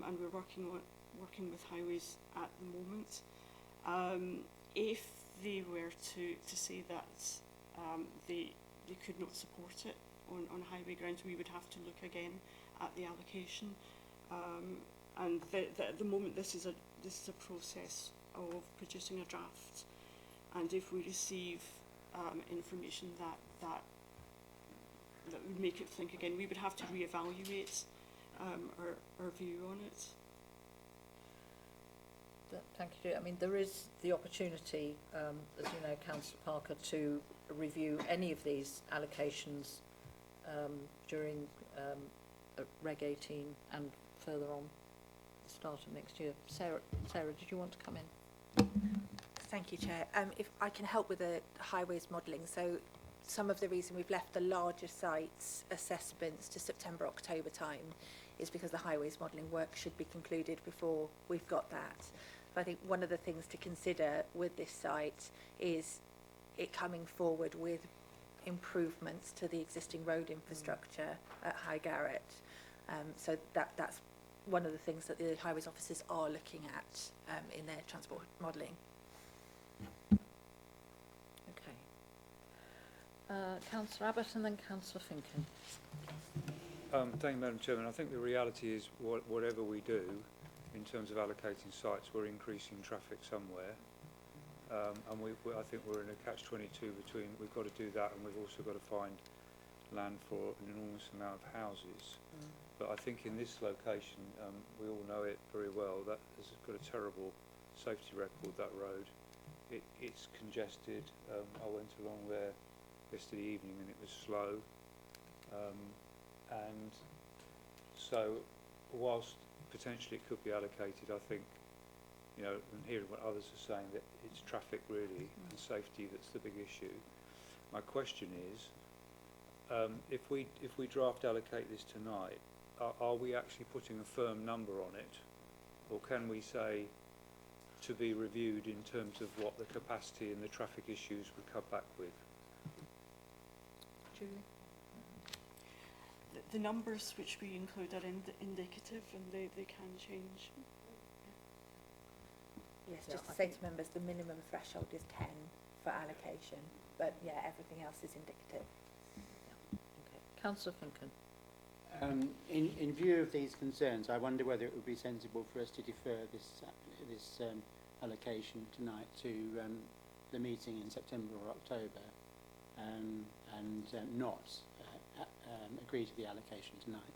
and we're working with highways at the moment. If they were to say that they could not support it on highway grounds, we would have to look again at the allocation. And at the moment, this is a process of producing a draft. And if we receive information that would make it think again, we would have to reevaluate our view on it. Thank you. I mean, there is the opportunity, as you know, Councillor Parker, to review any of these allocations during Reg 18 and further on the start of next year. Sarah, did you want to come in? Thank you, Chair. If I can help with the highways modelling, so some of the reason we've left the larger sites assessments to September, October time is because the highways modelling work should be concluded before we've got that. But I think one of the things to consider with this site is it coming forward with improvements to the existing road infrastructure at High Garrett. So that's one of the things that the highways officers are looking at in their transport modelling. Councillor Abbott and then Councillor Finken. Thank you, Madam Chairman. I think the reality is whatever we do in terms of allocating sites, we're increasing traffic somewhere. And I think we're in a catch-22 between we've got to do that and we've also got to find land for an enormous amount of houses. But I think in this location, we all know it very well, that has got a terrible safety record, that road. It's congested. I went along there yesterday evening and it was slow, and so whilst potentially it could be allocated, I think, you know, and hearing what others are saying, that it's traffic really and safety that's the big issue. My question is, if we draft allocate this tonight, are we actually putting a firm number on it, or can we say to be reviewed in terms of what the capacity and the traffic issues would come back with? Julie? The numbers which we include are indicative, and they can change. Yes, just to say to members, the minimum threshold is 10 for allocation, but yeah, everything else is indicative. Okay. Councillor Finken. In view of these concerns, I wonder whether it would be sensible for us to defer this allocation tonight to the meeting in September or October, and not agree to the allocation tonight.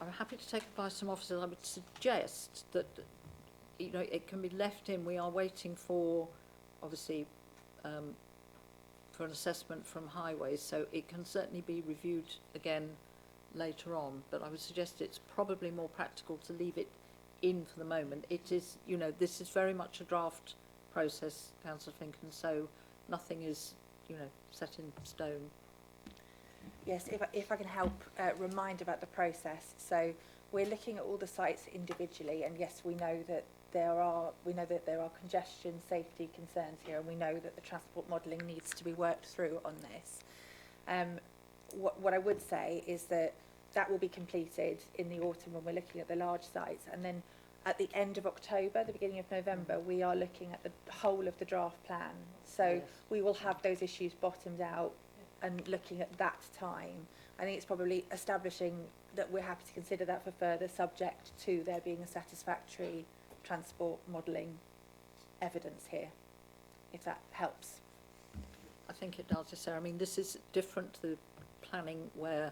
I'm happy to take advice from officers. I would suggest that, you know, it can be left in. We are waiting for, obviously, for an assessment from highways, so it can certainly be reviewed again later on, but I would suggest it's probably more practical to leave it in for the moment. It is, you know, this is very much a draft process, Councillor Finken, so nothing is, you know, set in stone. Yes, if I can help remind about the process. So we're looking at all the sites individually, and yes, we know that there are congestion, safety concerns here, and we know that the transport modelling needs to be worked through on this. What I would say is that will be completed in the autumn when we're looking at the large sites, and then at the end of October, the beginning of November, we are looking at the whole of the draft plan. So we will have those issues bottomed out and looking at that time. I think it's probably establishing that we're happy to consider that for further, subject to there being a satisfactory transport modelling evidence here, if that helps. I think it does, yes, Sarah. I mean, this is different to the planning where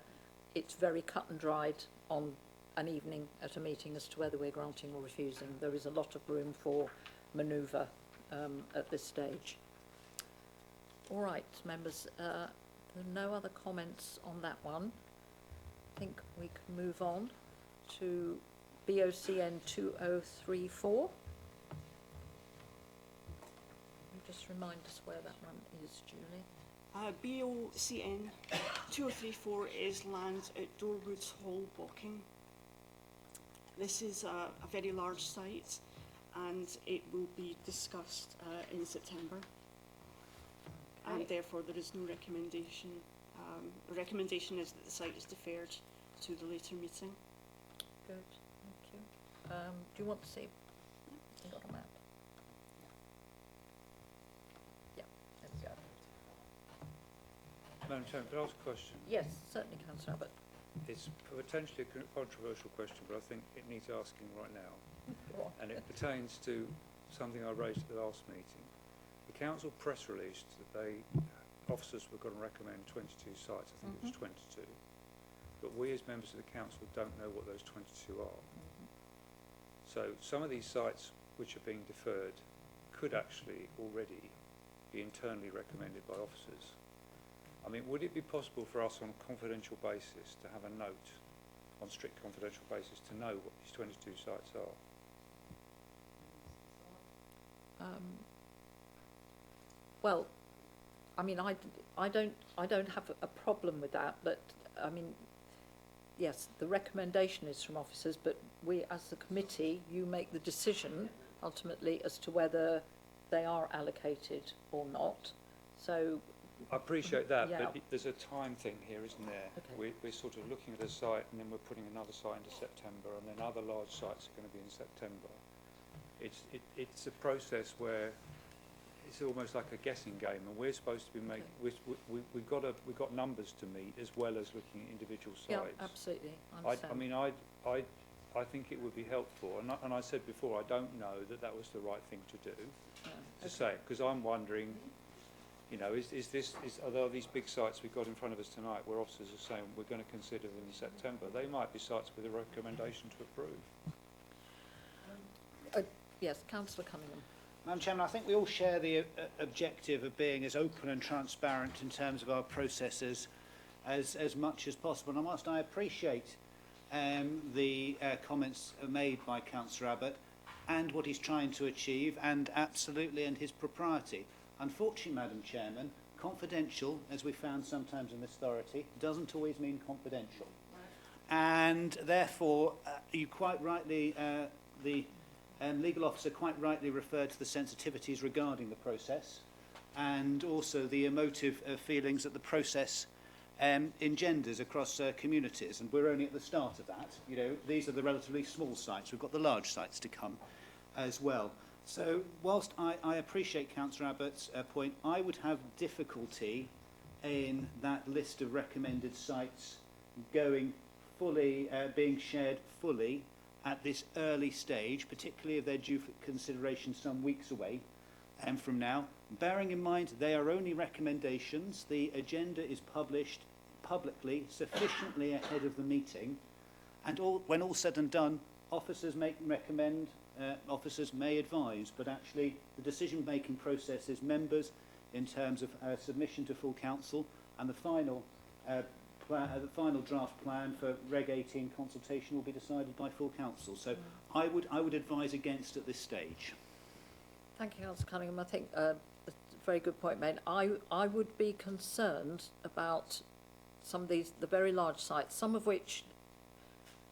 it's very cut and dried on an evening at a meeting as to whether we're granting or refusing. There is a lot of room for manoeuvre at this stage. All right, members, there are no other comments on that one. I think we can move on to BOCN 2034. Just remind us where that one is, Julie. BOCN 2034 is land at Dorwoods Hall, Bocking. This is a very large site, and it will be discussed in September. Okay. And therefore there is no recommendation. The recommendation is that the site is deferred to the later meeting. Good, thank you. Do you want to see? I've got a map. Yeah, there we go. Madam Chairman, could I ask a question? Yes, certainly, Councillor Abbott. It's potentially a controversial question, but I think it needs asking right now. Go on. And it pertains to something I raised at the last meeting. The council press released that officers were going to recommend 22 sites. I think it was 22. But we as members of the council don't know what those 22 are. So some of these sites which are being deferred could actually already be internally recommended by officers. I mean, would it be possible for us on a confidential basis to have a note, on strict confidential basis, to know what these 22 sites are? Well, I mean, I don't have a problem with that, but I mean, yes, the recommendation is from officers, but we, as the committee, you make the decision ultimately as to whether they are allocated or not. So I appreciate that, yeah. but there's a time thing here, isn't there? Okay. We're sort of looking at a site and then we're putting another site into September, and then other large sites are going to be in September. It's a process where it's almost like a guessing game, and we're supposed to be making. Okay. We've got numbers to meet as well as looking at individual sites. Yeah, absolutely. I mean, I think it would be helpful, and I said before, I don't know that was the right thing to do, to say, because I'm wondering. You know, are these big sites we've got in front of us tonight where officers are saying we're going to consider them in September? They might be sites with a recommendation to approve. Yes, Councillor Cunningham. Madam Chairman, I think we all share the objective of being as open and transparent in terms of our processes as much as possible. And whilst I appreciate the comments made by Councillor Abbott and what he's trying to achieve, and his propriety, unfortunately, Madam Chairman, confidential, as we found sometimes in this authority, doesn't always mean confidential. And therefore, you quite rightly, the legal officer quite rightly referred to the sensitivities regarding the process, and also the emotive feelings that the process engenders across communities. And we're only at the start of that. You know, these are the relatively small sites. We've got the large sites to come as well. So, whilst I appreciate Councillor Abbott's point, I would have difficulty in that list of recommended sites going fully, being shared fully at this early stage, particularly if they're due for consideration some weeks away from now. Bearing in mind they are only recommendations, the agenda is published publicly sufficiently ahead of the meeting, and when all said and done, officers recommend. Officers may advise, but actually the decision-making process is members in terms of submission to full council, and the final draft plan for Reg 18 consultation will be decided by full council. So I would advise against at this stage. Thank you, Councillor Cunningham. I think a very good point made. I would be concerned about some of the very large sites, some of which,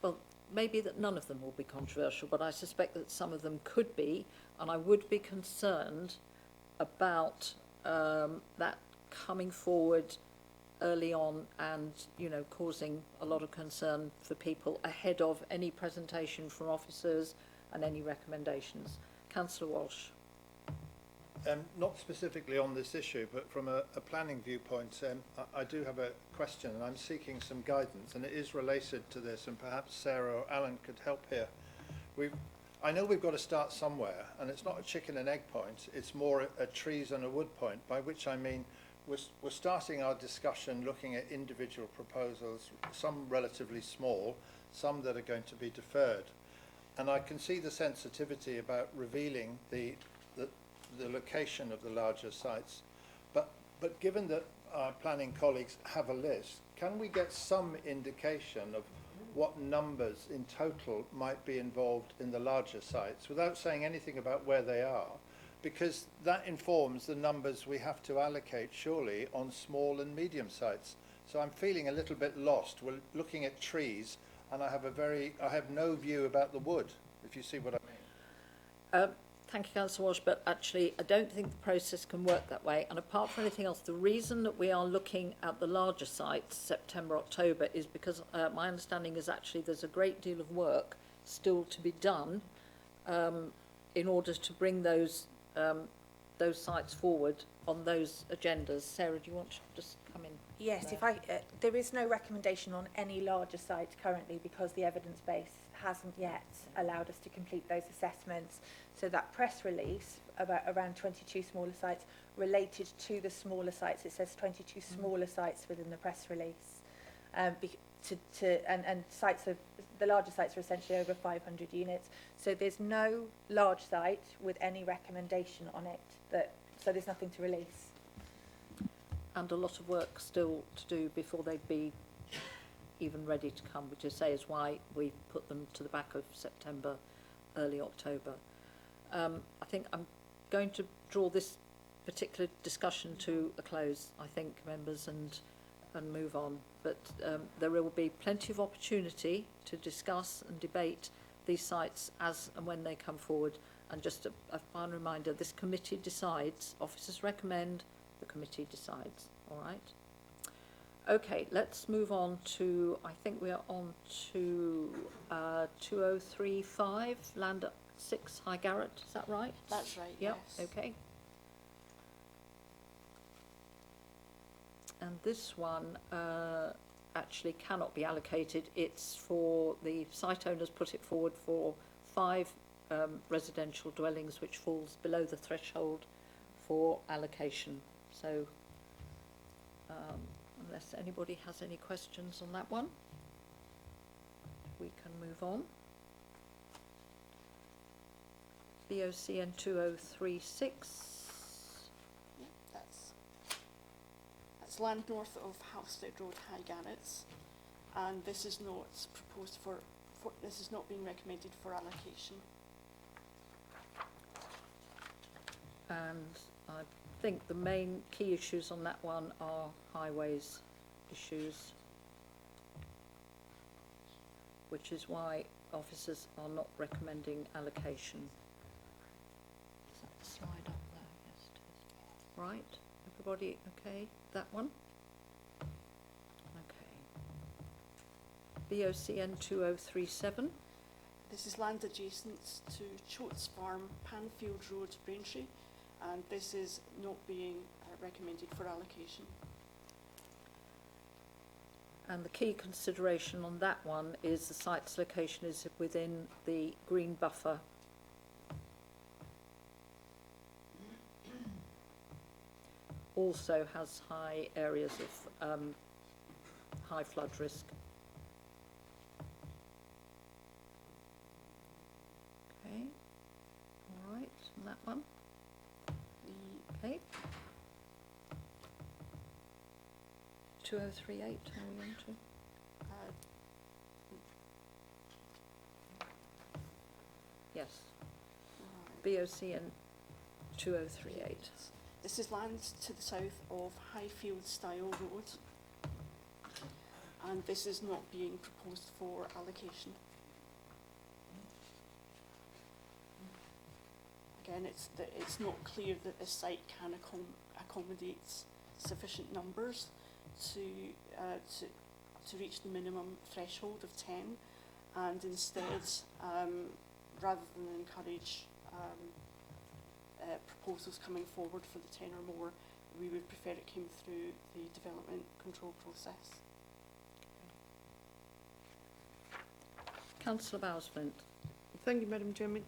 well, maybe that none of them will be controversial, but I suspect that some of them could be, and I would be concerned about that coming forward early on and, you know, causing a lot of concern for people ahead of any presentation from officers and any recommendations. Councillor Walsh. Not specifically on this issue, but from a planning viewpoint, I do have a question, and I'm seeking some guidance, and it is related to this, and perhaps Sarah or Alan could help here. I know we've got to start somewhere, and it's not a chicken and egg point, it's more a trees and a wood point, by which I mean we're starting our discussion looking at individual proposals, some relatively small, some that are going to be deferred. And I can see the sensitivity about revealing the location of the larger sites. But given that our planning colleagues have a list, can we get some indication of what numbers in total might be involved in the larger sites without saying anything about where they are? Because that informs the numbers we have to allocate, surely, on small and medium sites. So I'm feeling a little bit lost. We're looking at trees, and I have no view about the wood, if you see what I mean. Thank you, Councillor Walsh, but actually I don't think the process can work that way. And apart from anything else, the reason that we are looking at the larger sites, September, October, is because my understanding is actually there's a great deal of work still to be done in order to bring those sites forward on those agendas. Sarah, do you want to just come in? Yes, there? if I, there is no recommendation on any larger sites currently because the evidence base hasn't yet allowed us to complete those assessments. So that press release about around 22 smaller sites related to the smaller sites. It says 22 smaller sites within the press release. And sites of the larger sites are essentially over 500 units. So there's no large site with any recommendation on it. So there's nothing to release. And a lot of work still to do before they'd be even ready to come, which I say is why we put them to the back of September, early October. I think I'm going to draw this particular discussion to a close, I think, members, and move on. But there will be plenty of opportunity to discuss and debate these sites as and when they come forward. And just a final reminder, this committee decides, officers recommend, the committee decides, all right? Okay, let's move on to, I think we are on to 2035, Land 6 High Garrett, is that right? That's right, Yep, yes. okay. And this one actually cannot be allocated. It's for the site owners put it forward for 5 residential dwellings, which falls below the threshold for allocation. So unless anybody has any questions on that one, we can move on. BOCN 2036. Yeah, that's land north of Halstead Road, High Garretts, and this is not proposed for this is not being recommended for allocation. And I think the main key issues on that one are highways issues, which is why officers are not recommending allocation. Is that the slide up there? Yes, it is. Right, everybody okay? That one? Okay. BOCN 2037. This is land adjacent to Choates Farm, Panfield Road, Braintree, and this is not being recommended for allocation. And the key consideration on that one is the site's location is within the green buffer. Also has high areas of high flood risk. Okay, all right, and that one. Okay. 2038, are we on to? Yes. BOCN 2038. This is land to the south of Highfield Style Road, and this is not being proposed for allocation. Again, it's not clear that this site can accommodate sufficient numbers to reach the minimum threshold of 10, and instead, rather than encourage proposals coming forward for the 10 or more, we would prefer it came through the development control process. Councillor Bowes-Flint. Thank you, Madam Chairman.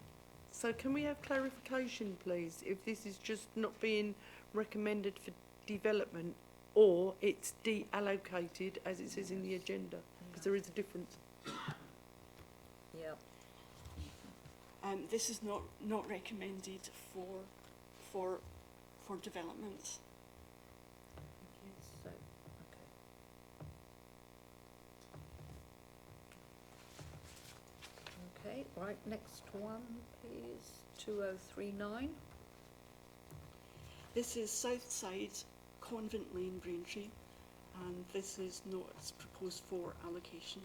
So can we have clarification, please, if this is just not being recommended for development or it's deallocated as it says in the agenda, because there is a difference. Yeah. This is not recommended for development. So, okay. Okay, right, next one is 2039. This is Southside Convent Lane, Braintree, and this is not proposed for allocation.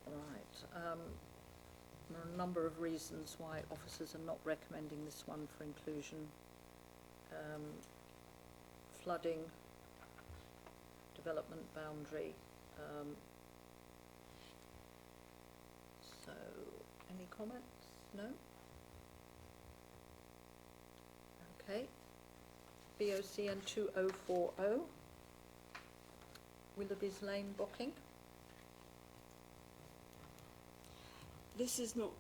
Right. There are a number of reasons why officers are not recommending this one for inclusion. Flooding, development boundary. So, any comments? No? Okay. BOCN 2040. Willoughby's Lane, Bocking. This is not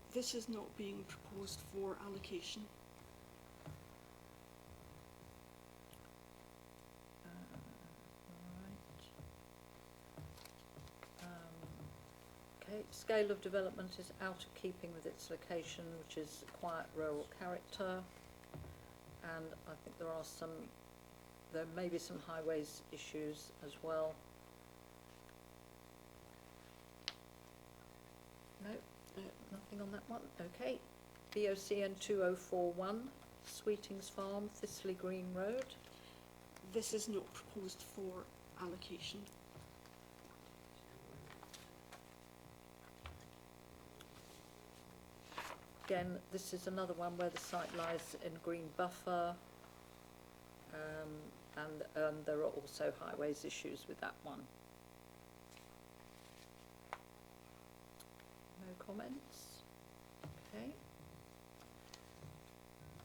being proposed for allocation. Okay, scale of development is out of keeping with its location, which is quiet rural character, and I think there may be some highways issues as well. No, nothing on that one. Okay, BOCN 2041, Sweetings Farm, Thistley Green Road. This is not proposed for allocation. Again, this is another one where the site lies in green buffer, and there are also highways issues with that one. No comments? Okay.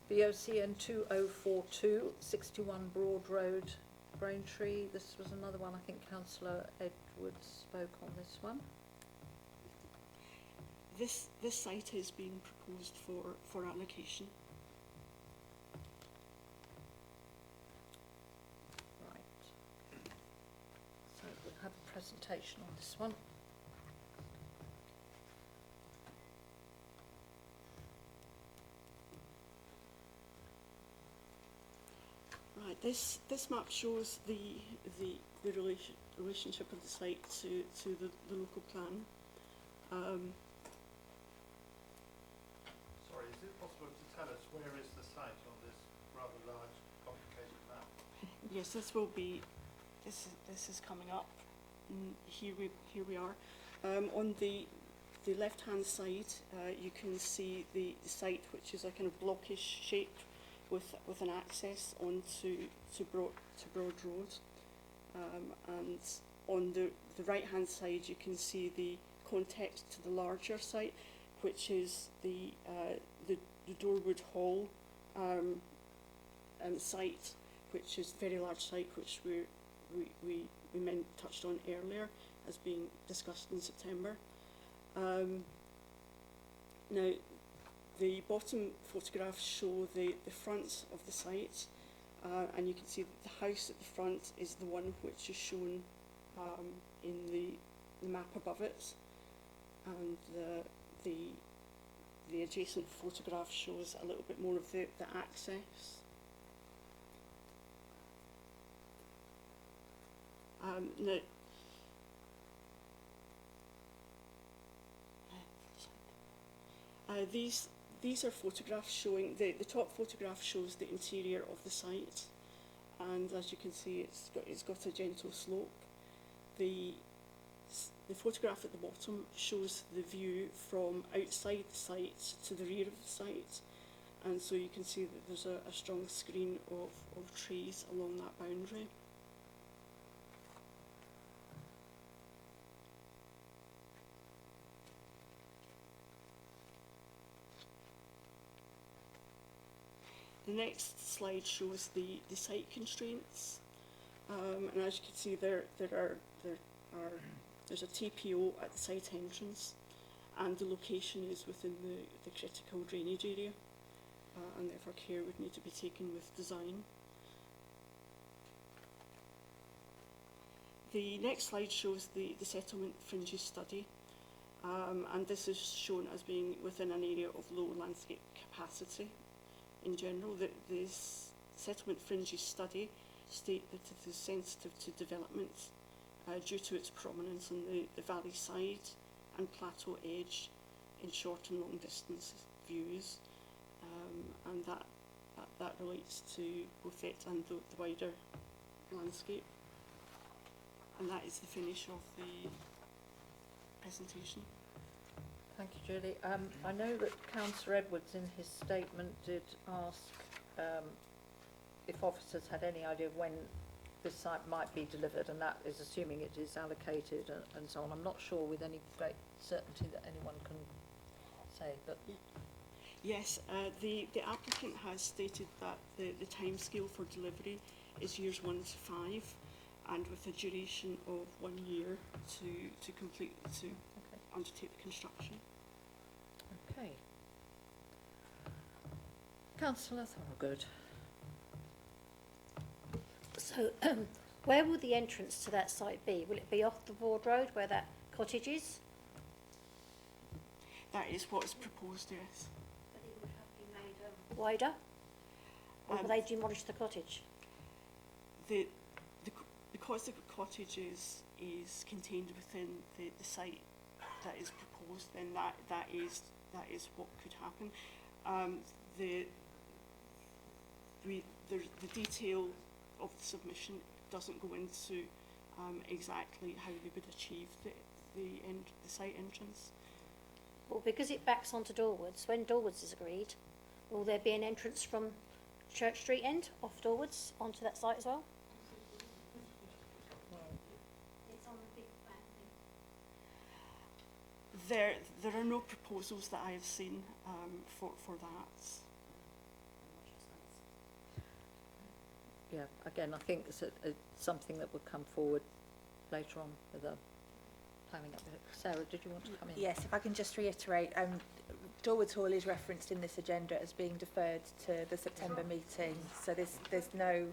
BOCN 2042, 61 Broad Road, Braintree. This was another one, I think Councillor Edwards spoke on this one. This site is being proposed for allocation. Right. So we'll have a presentation on this one. Right. This map shows the relationship of the site to the local plan. Sorry, is it possible to tell us where is the site on this rather large, complicated map? Yes, this will be. This is coming up. Here we are. On the left-hand side, you can see the site, which is a kind of blockish shape, with an access onto Broad Road. And on the right-hand side, you can see the context to the larger site, which is the Dorwood Hall site, which is a very large site, which we touched on earlier as being discussed in September. Now, the bottom photographs show the front of the site, and you can see that the house at the front is the one which is shown in the map above it, and the adjacent photograph shows a little bit more of the access. Now, these are photographs showing, the top photograph shows the interior of the site, and as you can see, it's got a gentle slope. The photograph at the bottom shows the view from outside the site to the rear of the site, and so you can see that there's a strong screen of trees along that boundary. The next slide shows the site constraints, and as you can see, there's a TPO at the site entrance, and the location is within the critical drainage area, and therefore care would need to be taken with design. The next slide shows the settlement fringes study, and this is shown as being within an area of low landscape capacity. In general, this settlement fringes study state that it is sensitive to development due to its prominence on the valley side and plateau edge in short and long distance views, and that relates to both it and the wider landscape. And that is the finish of the presentation. Thank you, Julie. I know that Councillor Edwards in his statement did ask if officers had any idea when this site might be delivered, and that is assuming it is allocated and so on. I'm not sure with any great certainty that anyone can say, but... Yes, the applicant has stated that the timescale for delivery is years 1 to 5, and with a duration of 1 year to complete, to undertake the construction. Okay. Councillor Thorogood. So, where will the entrance to that site be? Will it be off the Ward Road where that cottage is? That is what is proposed, yes. But it would have to be made wider? Or will they demolish the cottage? Because the cottage is contained within the site that is proposed, then that is what could happen. The detail of the submission doesn't go into exactly how they would achieve the site entrance. Well, because it backs onto Dorwoods, when Dorwoods is agreed, will there be an entrance from Church Street end off Dorwoods onto that site as well? It's on the big plan. There are no proposals that I have seen for that. Yeah, again, I think it's something that would come forward later on with the planning up. Sarah, did you want to come in? Yes, if I can just reiterate, Dorwoods Hall is referenced in this agenda as being deferred to the September meeting, so there's no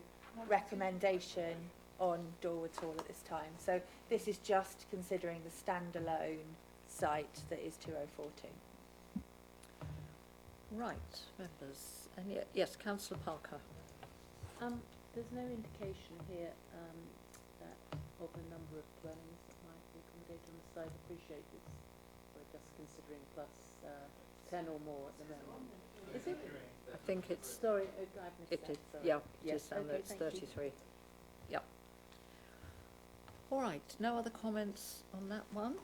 recommendation on Dorwoods Hall at this time. So this is just considering the standalone site that is 2014. Right, members. And yes, Councillor Parker. There's no indication here that of a number of dwellings that might be accommodated on the site. Appreciate it's, we're just considering plus 10 or more at the moment. Is it? I think it's... Sorry, I've missed that. Sorry. Yeah, it yes, is down there. It's 33. Yep. All right, no other comments on that one.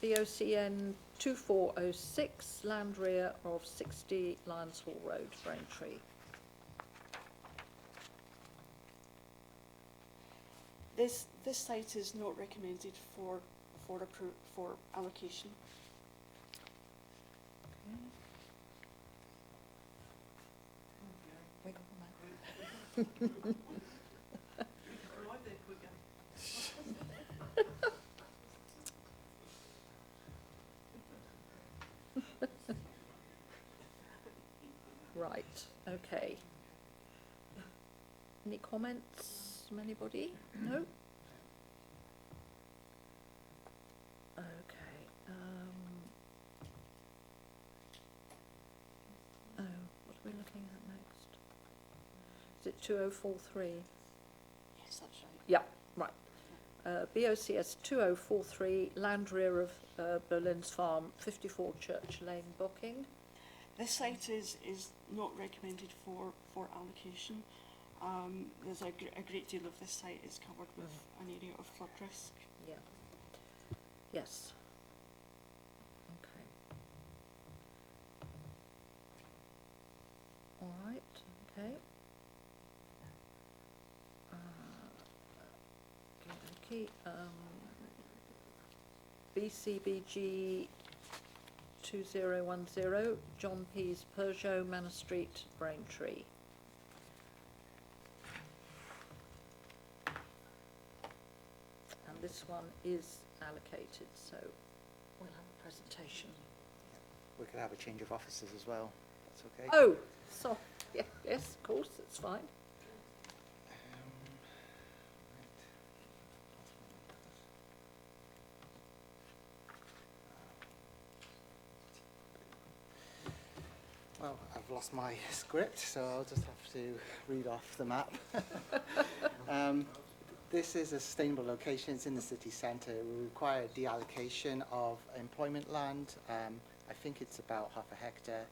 BOCN 2406, land rear of 60 Lions Hall Road, Braintree. This site is not recommended for allocation. Right, okay. Any comments from anybody? No? Okay. Oh, what are we looking at next? Is it 2043? Yes, that's right. Yeah, right. BOCS 2043, land rear of Berlin's Farm, 54 Church Lane, Booking. This site is not recommended for allocation. There's a great deal of this site is covered with an area of flood risk. Yeah. Yes. Okay. All right. Okay. Okay. BCBG 2010, John Pease, Peugeot, Manor Street, Braintree. And this one is allocated, so allocation. We could have a change of officers as well. That's okay. Oh, so, yeah, yes, of course, it's fine. Well, I've lost my script, so I'll just have to read off the map. This is a sustainable location. It's in the city centre. It will require deallocation of employment land. I think it's about half a hectare.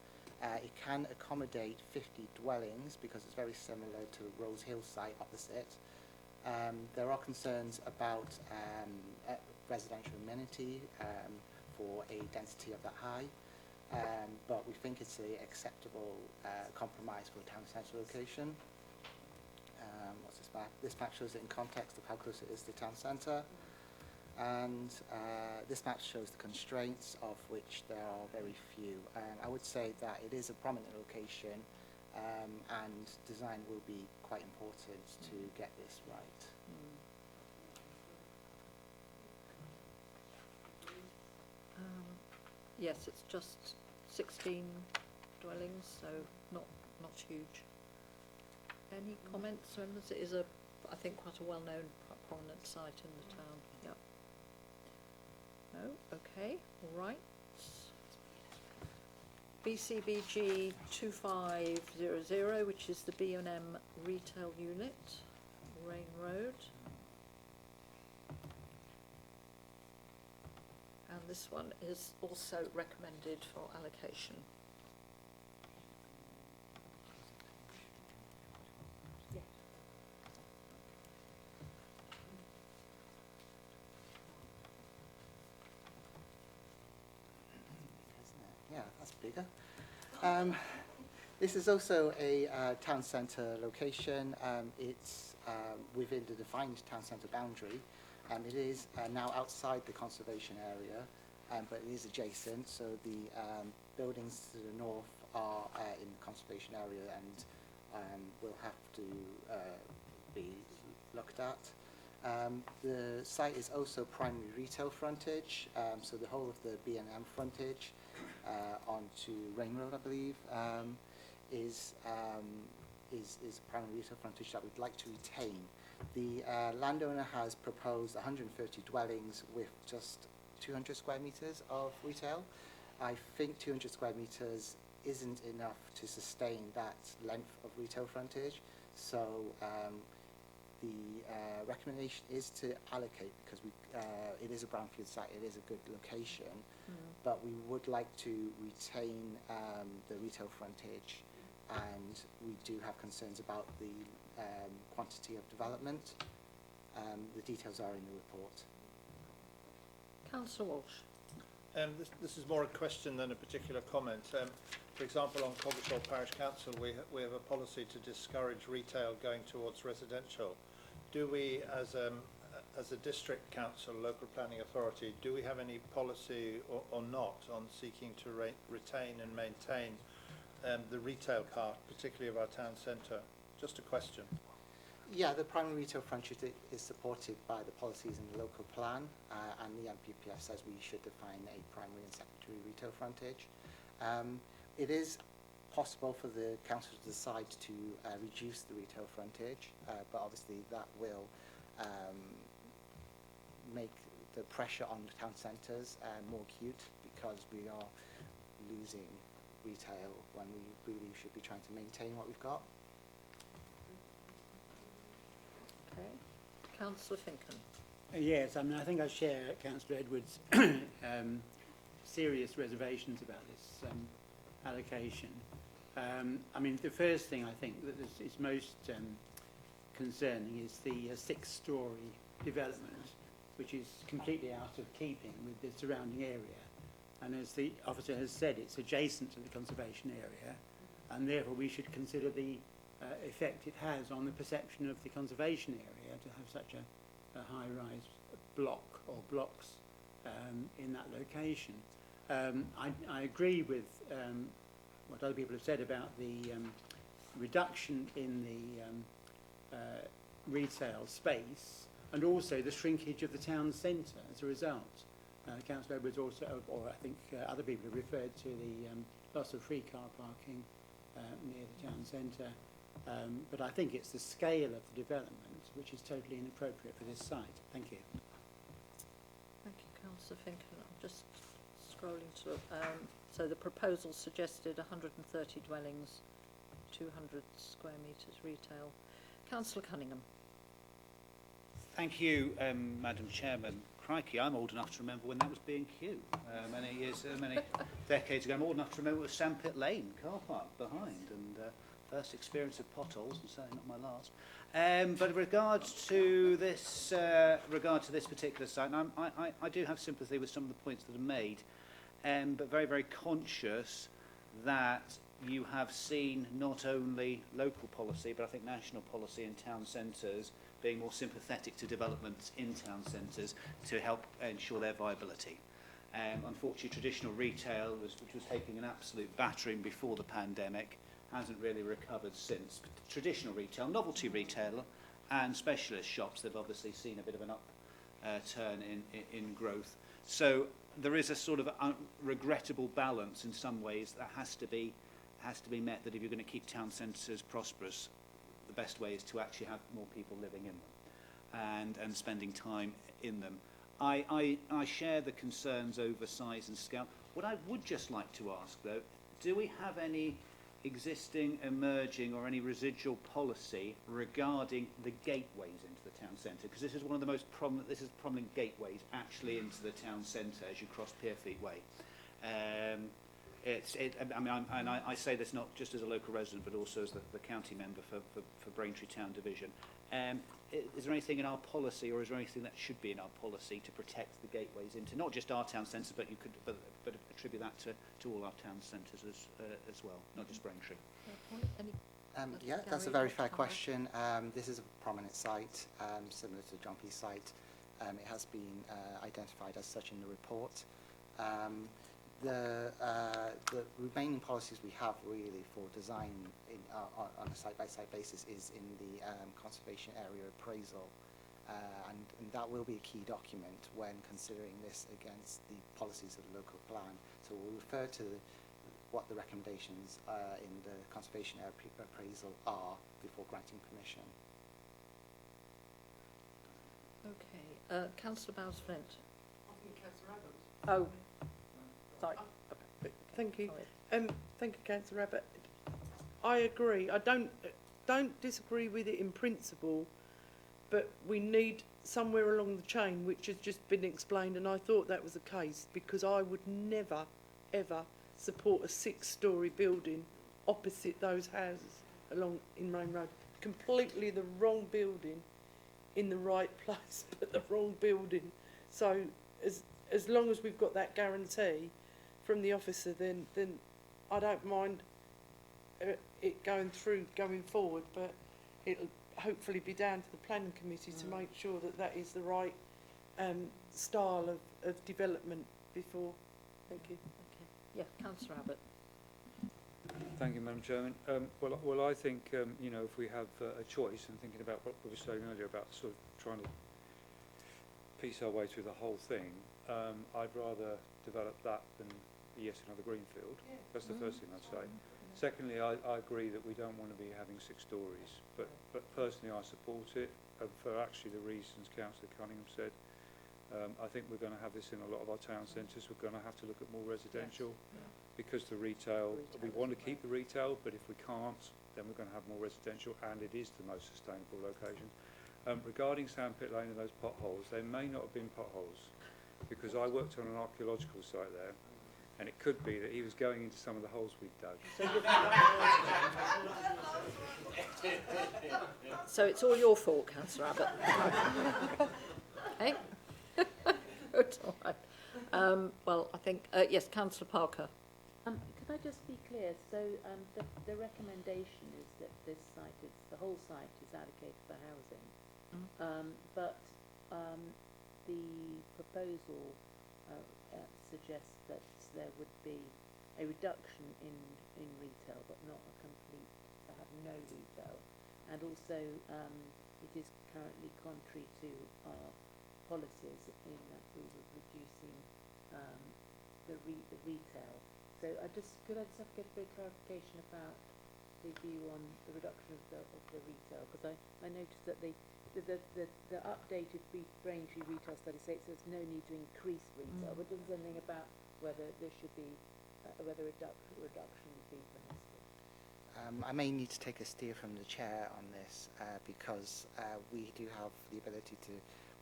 It can accommodate 50 dwellings because it's very similar to the Rose Hill site opposite. There are concerns about residential amenity for a density of that high. But we think it's an acceptable compromise for a town centre location. What's this map? This map shows it in context of how close it is to the town centre. And this map shows the constraints, of which there are very few. I would say that it is a prominent location, and design will be quite important to get this right. Yes, it's just 16 dwellings, so not huge. Any comments, members? It is I think, quite a well-known, prominent site in the town. Yep. No, okay, all right. BCBG 2500, which is the B&M retail unit, Rain Road. And this one is also recommended for allocation. Yeah, that's bigger. This is also a town centre location. It's within the defined town centre boundary. It is now outside the conservation area, but it is adjacent, so the buildings to the north are in the conservation area and will have to be looked at. The site is also primary retail frontage, so the whole of the B&M frontage onto Rain Road, I believe, is primary retail frontage that we'd like to retain. The landowner has proposed 130 dwellings with just 200 square metres of retail. I think 200 square metres isn't enough to sustain that length of retail frontage, so the recommendation is to allocate, because it is a brownfield site, it is a good location, but we would like to retain the retail frontage, and we do have concerns about the quantity of development. The details are in the report. Councillor Walsh. This is more a question than a particular comment. For example, on Coggeshall Parish Council, we have a policy to discourage retail going towards residential. Do we, as a district council, local planning authority, do we have any policy or not on seeking to retain and maintain the retail part, particularly of our town centre? Just a question. Yeah, the primary retail frontage is supported by the policies in the local plan, and the MPPF says we should define a primary and secondary retail frontage. It is possible for the council to decide to reduce the retail frontage, but obviously that will make the pressure on the town centres more acute, because we are losing retail when we really should be trying to maintain what we've got. Okay. Councillor Finken. Yes, I mean, I think I share Councillor Edwards' serious reservations about this allocation. I mean, the first thing I think that is most concerning is the 6-storey development, which is completely out of keeping with the surrounding area. And as the officer has said, it's adjacent to the conservation area, and therefore we should consider the effect it has on the perception of the conservation area to have such a high-rise block or blocks in that location. I agree with what other people have said about the reduction in the retail space, and also the shrinkage of the town centre as a result. Councillor Edwards also, or I think other people have referred to the loss of free car parking near the town centre. But I think it's the scale of the development which is totally inappropriate for this site. Thank you. Thank you, Councillor Finkel. I'm just scrolling through. So the proposal suggested 130 dwellings, 200 square metres retail. Councillor Cunningham. Thank you, Madam Chairman. Crikey, I'm old enough to remember when that was B&Q many decades ago. I'm old enough to remember it was Sandpit Lane car park behind, and first experience of potholes, and certainly not my last. But in regards to this particular site, and I do have sympathy with some of the points that are made, but very, very conscious that you have seen not only local policy, but I think national policy in town centres being more sympathetic to developments in town centres to help ensure their viability. Unfortunately, traditional retail, which was taking an absolute battering before the pandemic, hasn't really recovered since. Traditional retail, novelty retail and specialist shops, they've obviously seen a bit of an upturn in growth. So there is a sort of regrettable balance in some ways that has to be met, that if you're going to keep town centres prosperous, the best way is to actually have more people living in them and spending time in them. I share the concerns over size and scale. What I would just like to ask, though, do we have any existing, emerging or any residual policy regarding the gateways into the town centre? Because this is one of the most prominent gateways actually into the town centre as you cross Pierfleet Way. I say this not just as a local resident, but also as the county member for Braintree Town Division. Is there anything in our policy, or is there anything that should be in our policy to protect the gateways into not just our town centres, but you could but attribute that to all our town centres as well, not just Braintree? Yeah, that's a very fair question. This is a prominent site, similar to John P's site. It has been identified as such in the report. The remaining policies we have really for design on a site-by-site basis is in the conservation area appraisal, and that will be a key document when considering this against the policies of the local plan. So we'll refer to what the recommendations in the conservation area appraisal are before granting permission. Okay, Councillor Bowes-Flint. Oh. Sorry. Thank you. Thank you, Councillor Abbott. I agree. I don't disagree with it in principle, but we need somewhere along the chain, which has just been explained, and I thought that was the case, because I would never, ever support a 6-storey building opposite those houses along in Main Road. Completely the wrong building in the right place, but the wrong building. So as long as we've got that guarantee from the officer, then I don't mind it going forward, but it'll hopefully be down to the planning committee to make sure that that is the right style of development before. Thank you. Okay. Yeah, Councillor Abbott. Thank you, Madam Chairman. Well, I think, if we have a choice, and thinking about what we were saying earlier about sort of trying to piece our way through the whole thing, I'd rather develop that than another greenfield. That's the first thing I'd say. Secondly, I agree that we don't want to be having 6 storeys, but personally I support it, for actually the reasons Councillor Cunningham said. I think we're going to have this in a lot of our town centres. We're going to have to look at more residential, because the retail, we want to keep the retail, but if we can't, then we're going to have more residential, and it is the most sustainable location. Regarding Sandpit Lane and those potholes, they may not have been potholes, because I worked on an archaeological site there, and it could be that he was going into some of the holes we've dug. So it's all your fault, Councillor Abbott. Hey? Good, all right. Well, I think, yes, Councillor Parker. Could I just be clear? So the recommendation is that this site, the whole site is allocated for housing, but the proposal suggests that there would be a reduction in retail, but not a complete, to have no retail. And also, it is currently contrary to our policies in that we were reducing the retail. So could I just get a bit of clarification about the view on the reduction of the retail? Because I noticed that the updated Braintree retail study says there's no need to increase retail, but doesn't say anything about whether there should be whether reduction would be permissible. I may need to take a steer from the chair on this because we do have the ability to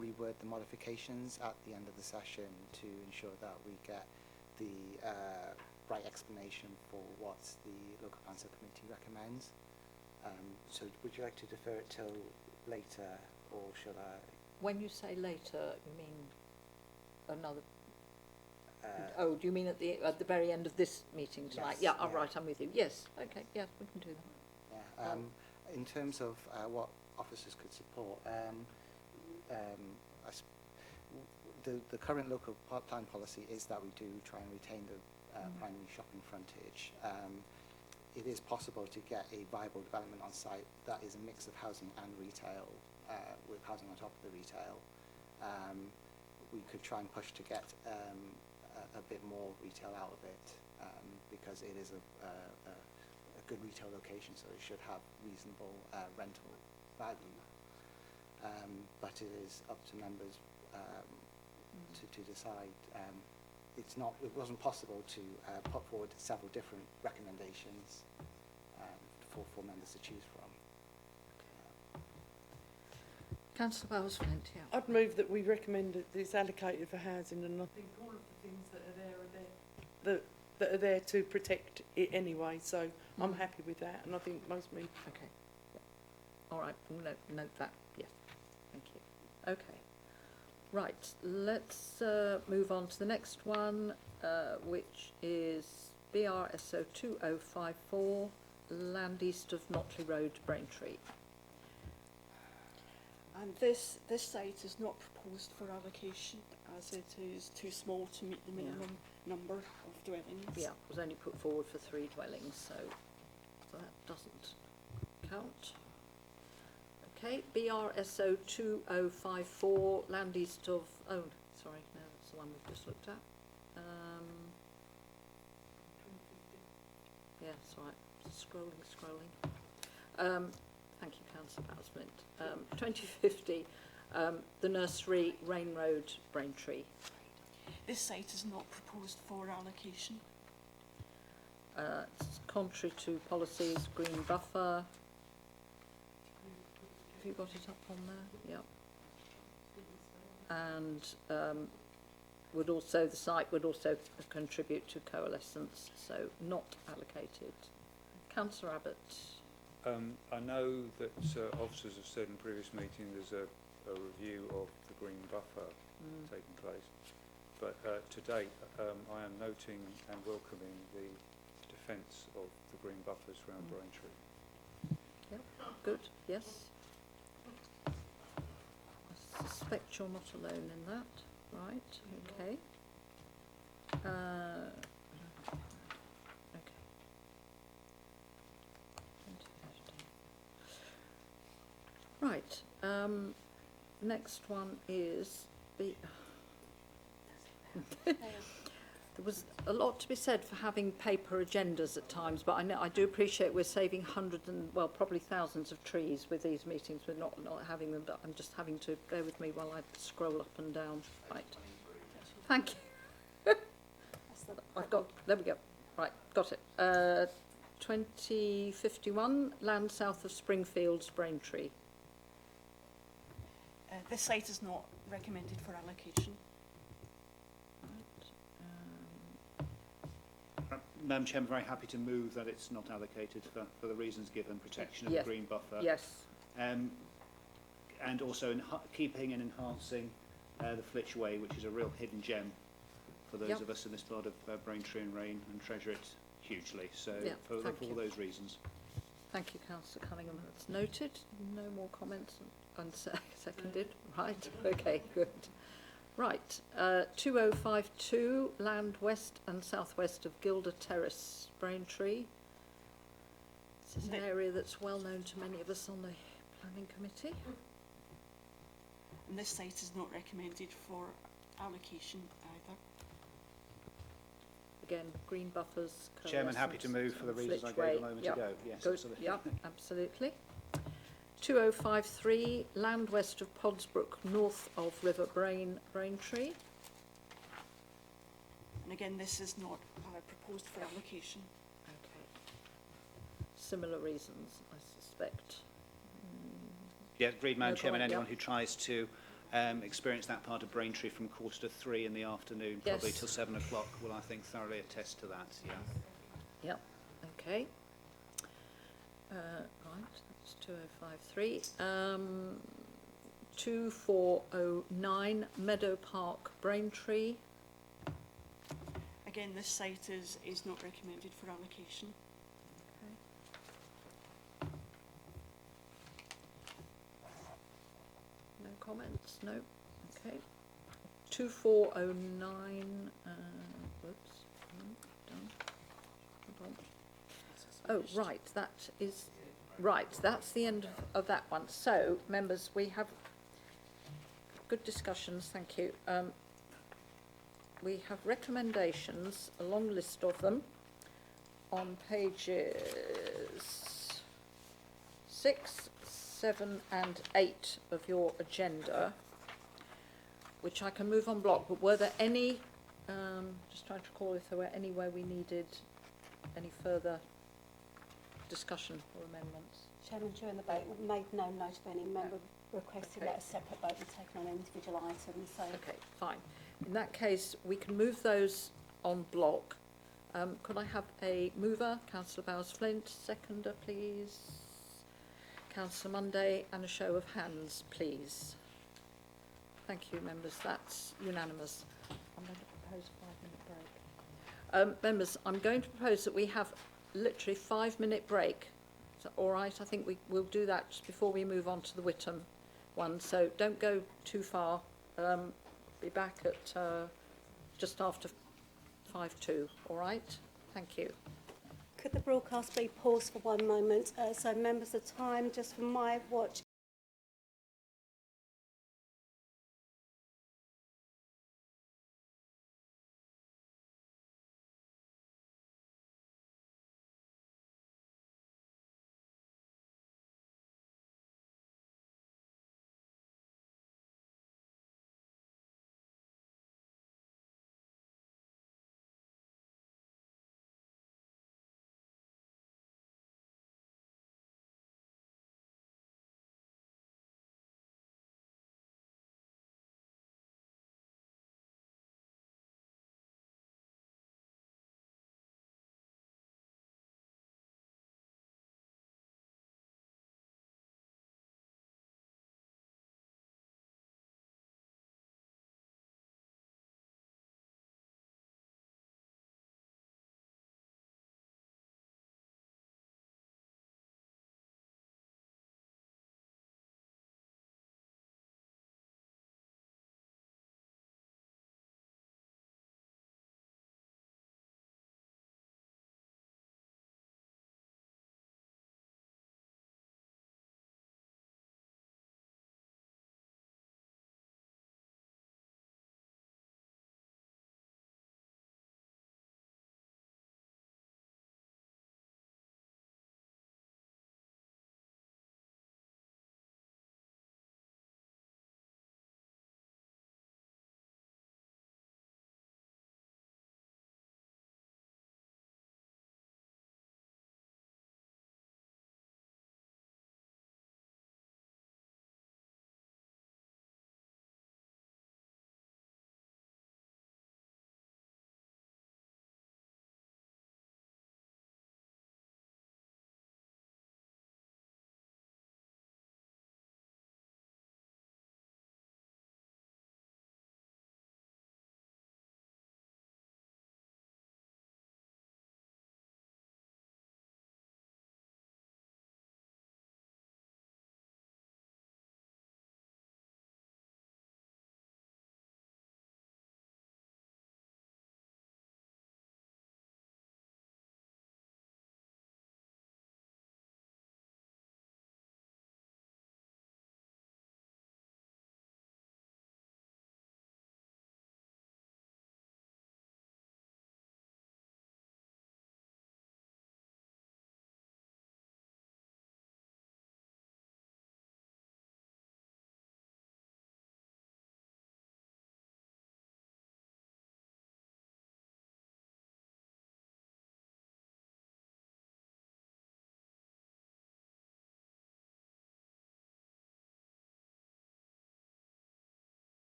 reword the modifications at the end of the session to ensure that we get the right explanation for what the local plan subcommittee recommends. So would you like to defer it till later, or should I? When you say later, you mean another? Oh, do you mean at the very end of this meeting tonight? Yes, yeah, right, I'm with you. Yes, okay, yeah, we can do that. Yeah. In terms of what officers could support, the current local plan policy is that we do try and retain the primary shopping frontage. It is possible to get a viable development on site that is a mix of housing and retail, with housing on top of the retail. We could try and push to get a bit more retail out of it because it is a good retail location, so it should have reasonable rental value. But it is up to members to decide. It wasn't possible to put forward several different recommendations for members to choose from. Councillor Bowles-Flint, yeah. I'd move that we recommend that it's allocated for housing, and I think all of the things that are there that are there to protect it anyway. So I'm happy with that, and I think most me. Okay. Yeah. All right. We'll note that. Yes. Thank you. Okay. Right. Let's move on to the next one, which is BRSO 2054, land east of Notley Road, Braintree. And this site is not proposed for allocation as it is too small to meet the minimum number of dwellings. Yeah, it was only put forward for 3 dwellings, so that doesn't count. Okay, BRSO 2054, land east of, oh, sorry, no, that's the one we've just looked at. Yeah, that's right, scrolling. Thank you, Councillor Bowles-Flint. 2050, the nursery, Rain Road, Braintree. This site is not proposed for allocation. It's contrary to policies, green buffer. Have you got it up on there? Yeah. And the site would also contribute to coalescence, so not allocated. Councillor Abbott. I know that officers have said in previous meetings there's a review of the green buffer taking place, but to date I am noting and welcoming the defence of the green buffers around Braintree. Yep, good, yes. I suspect you're not alone in that, right, okay. Right, next one is there was a lot to be said for having paper agendas at times, but I do appreciate we're saving hundreds and, well, probably thousands of trees with these meetings. We're not having them, but I'm just having to bear with me while I scroll up and down. Right, thank you. I've got, there we go. Right, got it. 2051, land south of Springfields, Braintree. This site is not recommended for allocation. Madam Chair, I'm very happy to move that it's not allocated for the reasons given, protection of the green buffer. Yes. And also keeping and enhancing the Flitch Way, which is a real hidden gem for those of us in this part of Braintree and Rain, and treasure it hugely. So for all those reasons. Thank you, Councillor Cunningham. That's noted. No more comments seconded. Right. Okay, good. Right. 2052, land west and southwest of Gilder Terrace, Braintree. This is an area that's well known to many of us on the planning committee. and this site is not recommended for allocation either. Again, green buffers. Chairman, happy to move for the reasons I gave a moment ago. Yes, Good. absolutely. Yep, absolutely. 2053, land west of Podsbrook, north of River Braintree. And again, this is not proposed for allocation. Okay. Similar reasons, I suspect. Yeah, agreed, Madam No Chairman. comment, Anyone yeah. who tries to experience that part of Braintree from 2:45 in the afternoon, probably Yes. till 7 o'clock, will, I think, thoroughly attest to that. Yeah. Yep, okay. Right, that's 2053. 2409, Meadow Park, Braintree. Again, this site is not recommended for allocation. No comments? No. Okay. 2409. Whoops. Done. Hold on. Oh, right. That is right. That's the end of that one. So, members, we have good discussions. Thank you. We have recommendations, a long list of them, on pages 6, 7 and 8 of your agenda, which I can move on block, but were there any, just trying to recall if there were any where we needed any further discussion or amendments? Chairman, during the vote, we made no note of any member requesting that a separate vote be taken on individual items, so... Okay, fine. In that case, we can move those on block. Could I have a mover, Councillor Bowes-Flint, seconder, please? Councillor Monday, and a show of hands, please. Thank you, members. That's unanimous. I'm going to propose a 5-minute break. Members, I'm going to propose that we have literally 5-minute break. Is that all right? I think we'll do that just before we move on to the Witham one. So don't go too far. Be back at just after 5:02. All right? Thank you. Could the broadcast be paused for 1 moment? So members, the time, just from my watch,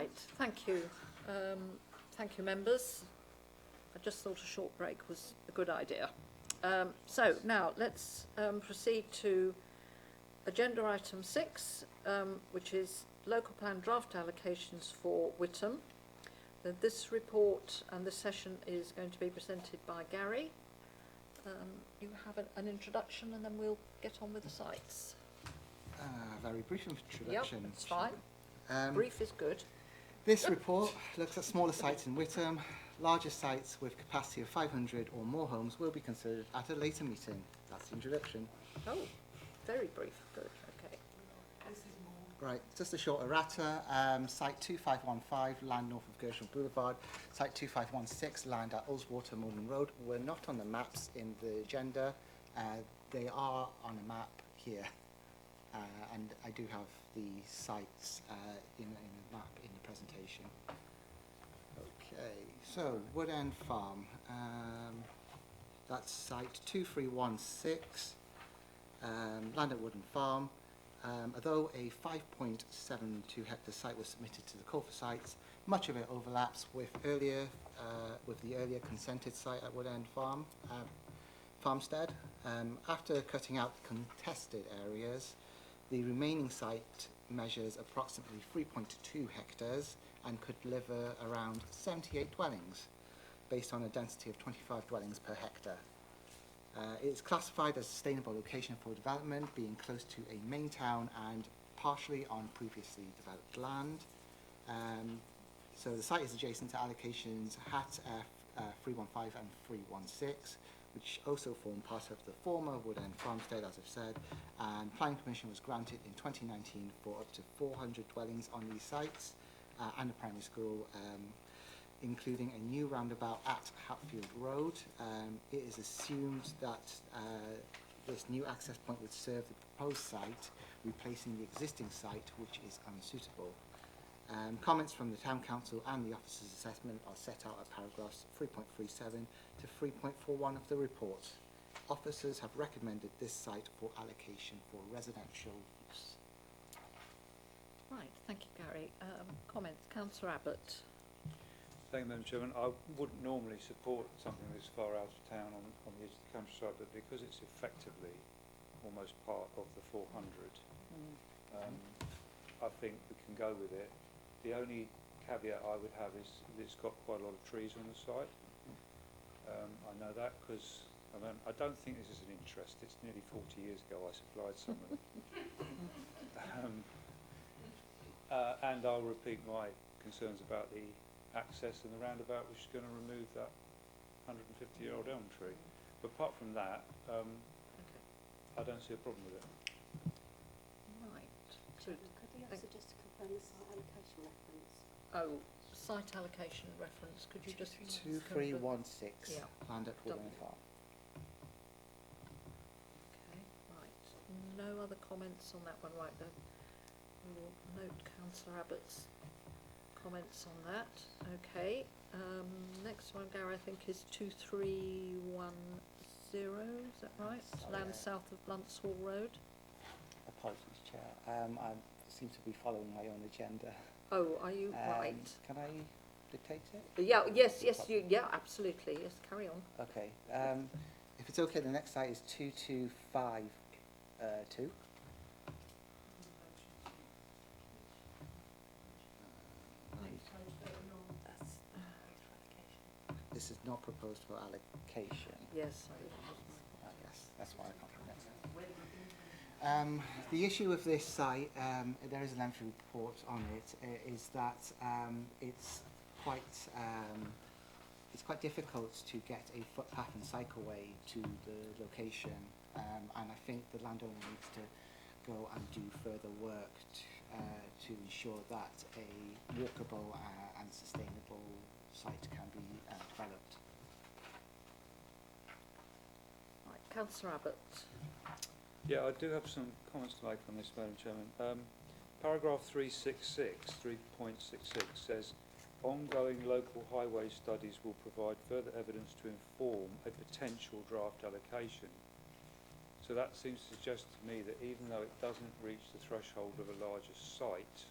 Right, thank you. Thank you, members. I just thought a short break was a good idea. So now let's proceed to agenda item 6, which is local plan draft allocations for Witham. This report and this session is going to be presented by Gary. You have an introduction and then we'll get on with the sites. Very brief introduction. Yep, that's fine. Brief is good. This report looks at smaller sites in Witham. Larger sites with capacity of 500 or more homes will be considered at a later meeting. That's the introduction. Oh, very brief. Good. Okay. Right, just a short errata. Site 2515, land north of Gershwin Boulevard. Site 2516, land at Ullswater Moulin Road, were not on the maps in the agenda. They are on a map here. And I do have the sites in the map in the presentation. Okay, so Wood End Farm. That's site 2316, land at Wood End Farm. Although a 5.72 hectare site was submitted to the call for sites, much of it overlaps with the earlier consented site at Wood End Farm, Farmstead. After cutting out the contested areas, the remaining site measures approximately 3.2 hectares and could deliver around 78 dwellings, based on a density of 25 dwellings per hectare. It is classified as a sustainable location for development, being close to a main town and partially on previously developed land. So the site is adjacent to allocations HAT F 315 and 316, which also form part of the former Wood End Farmstead, as I've said, and planning permission was granted in 2019 for up to 400 dwellings on these sites and a primary school, including a new roundabout at Hatfield Road. It is assumed that this new access point would serve the proposed site, replacing the existing site, which is unsuitable. Comments from the Town Council and the Officer's Assessment are set out at paragraphs 3.37 to 3.41 of the report. Officers have recommended this site for allocation for residential use. Right, thank you, Gary. Comments, Councillor Abbott. Thank you, Madam Chairman. I wouldn't normally support something this far out of town on the edge of the countryside, but because it's effectively almost part of the 400, I think we can go with it. The only caveat I would have is that it's got quite a lot of trees on the site. I know that because I don't think this is an interest. It's nearly 40 years ago I supplied some of them. And I'll repeat my concerns about the access and the roundabout, which is going to remove that 150-year-old elm tree. But apart from that, I don't see a problem with it. Right. Could you also just confirm the site allocation reference? Oh, site allocation reference. Could you just 2316, land at Wood End Farm. Okay, right. No other comments on that one, right? We'll note Councillor Abbott's comments on that. Okay. Next one, Gary, I think is 2310. Is that right? Sorry, Land south of Bluntswall Road. Apologies, Chair. I seem to be following my own agenda. Oh, are you right? Can I dictate it? Yeah. Yes. Yeah. Absolutely. Yes. Carry on. Okay. If it's okay, the next site is 2252. This is not proposed for allocation. Yes. Yes, that's why I can't remember. The issue of this site, there is an entry report on it, is that it's quite difficult to get a footpath and cycleway to the location, and I think the landowner needs to go and do further work to ensure that a walkable and sustainable site can be developed. Right, Councillor Abbott. Yeah, I do have some comments to make on this, Madam Chairman. Paragraph 3.66 says, ongoing local highway studies will provide further evidence to inform a potential draft allocation. So that seems to suggest to me that even though it doesn't reach the threshold of a larger site,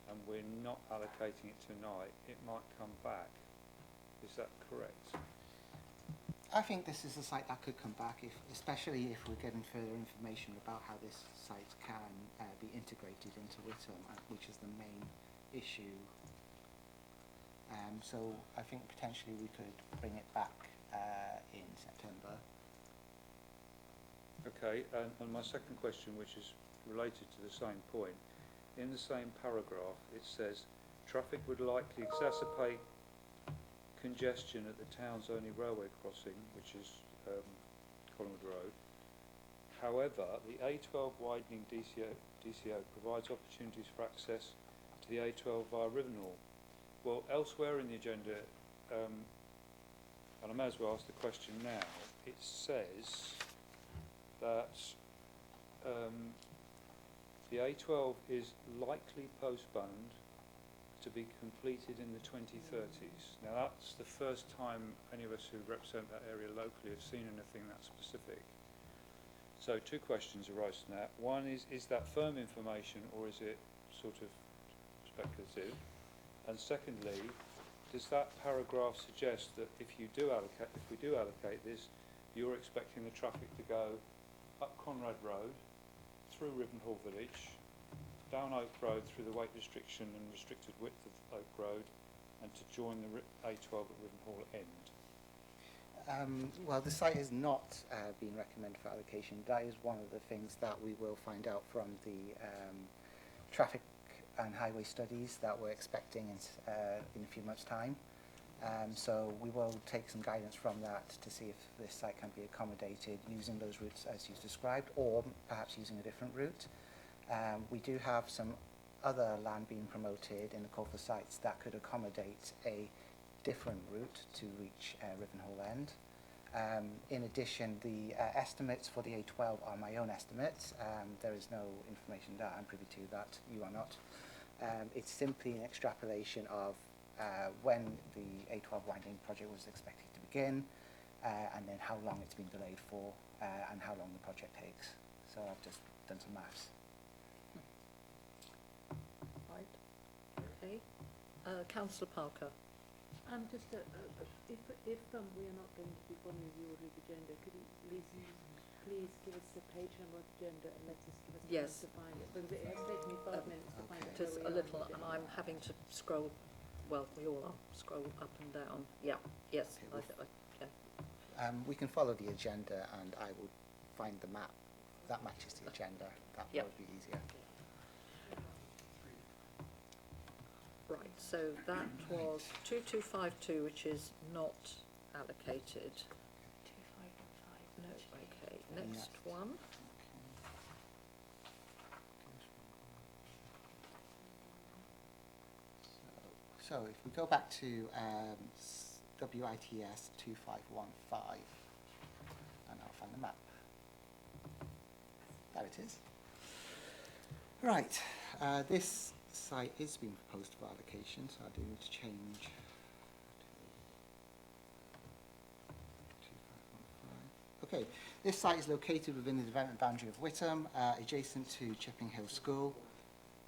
and we're not allocating it tonight, it might come back. Is that correct? I think this is a site that could come back, especially if we're getting further information about how this site can be integrated into Witham, which is the main issue. So I think potentially we could bring it back in September. Okay, and my second question, which is related to the same point, in the same paragraph it says traffic would likely exacerbate congestion at the town's only railway crossing, which is Collingwood Road. However, the A12 widening DCO provides opportunities for access to the A12 via Rivenhall. Well, elsewhere in the agenda, and I may as well ask the question now, it says that the A12 is likely postponed to be completed in the 2030s. Now that's the first time any of us who represent that area locally have seen anything that specific. So two questions arise from that. One is that firm information or is it sort of speculative? And secondly, does that paragraph suggest that if we do allocate this, you're expecting the traffic to go up Conrad Road, through Rivenhall Village, down Oak Road through the weight restriction and restricted width of Oak Road, and to join the A12 at Rivenhall End? Well, the site is not being recommended for allocation. That is one of the things that we will find out from the traffic and highway studies that we're expecting in a few months' time. So we will take some guidance from that to see if this site can be accommodated using those routes as you've described, or perhaps using a different route. We do have some other land being promoted in the call for sites that could accommodate a different route to reach Rivenhall End. In addition, the estimates for the A12 are my own estimates. There is no information that I'm privy to that you are not. It's simply an extrapolation of when the A12 widening project was expected to begin, and then how long it's been delayed for, and how long the project takes. So I've just done some maths. Right. Okay. Councillor Parker. Just if we are not going to be following the order of the agenda, could you please give us the page number of the agenda and let us give us Yes. time to find it, because it has taken me 5 minutes to find it. Just a little, and I'm having to scroll. Well, we all are. Scroll up and down. Yeah. Yes. Okay, Yeah. We can follow the agenda, and I will find the map that matches the agenda. That Yep. will be easier. Right. So that was 2252, which is not allocated. 2515. No. Okay. Next one. So if we go back to WITS 2515, and I'll find the map. There it is. Right, this site is being proposed for allocation, so I do need to change to 2515. Okay, this site is located within the development boundary of Witham, adjacent to Chipping Hill School.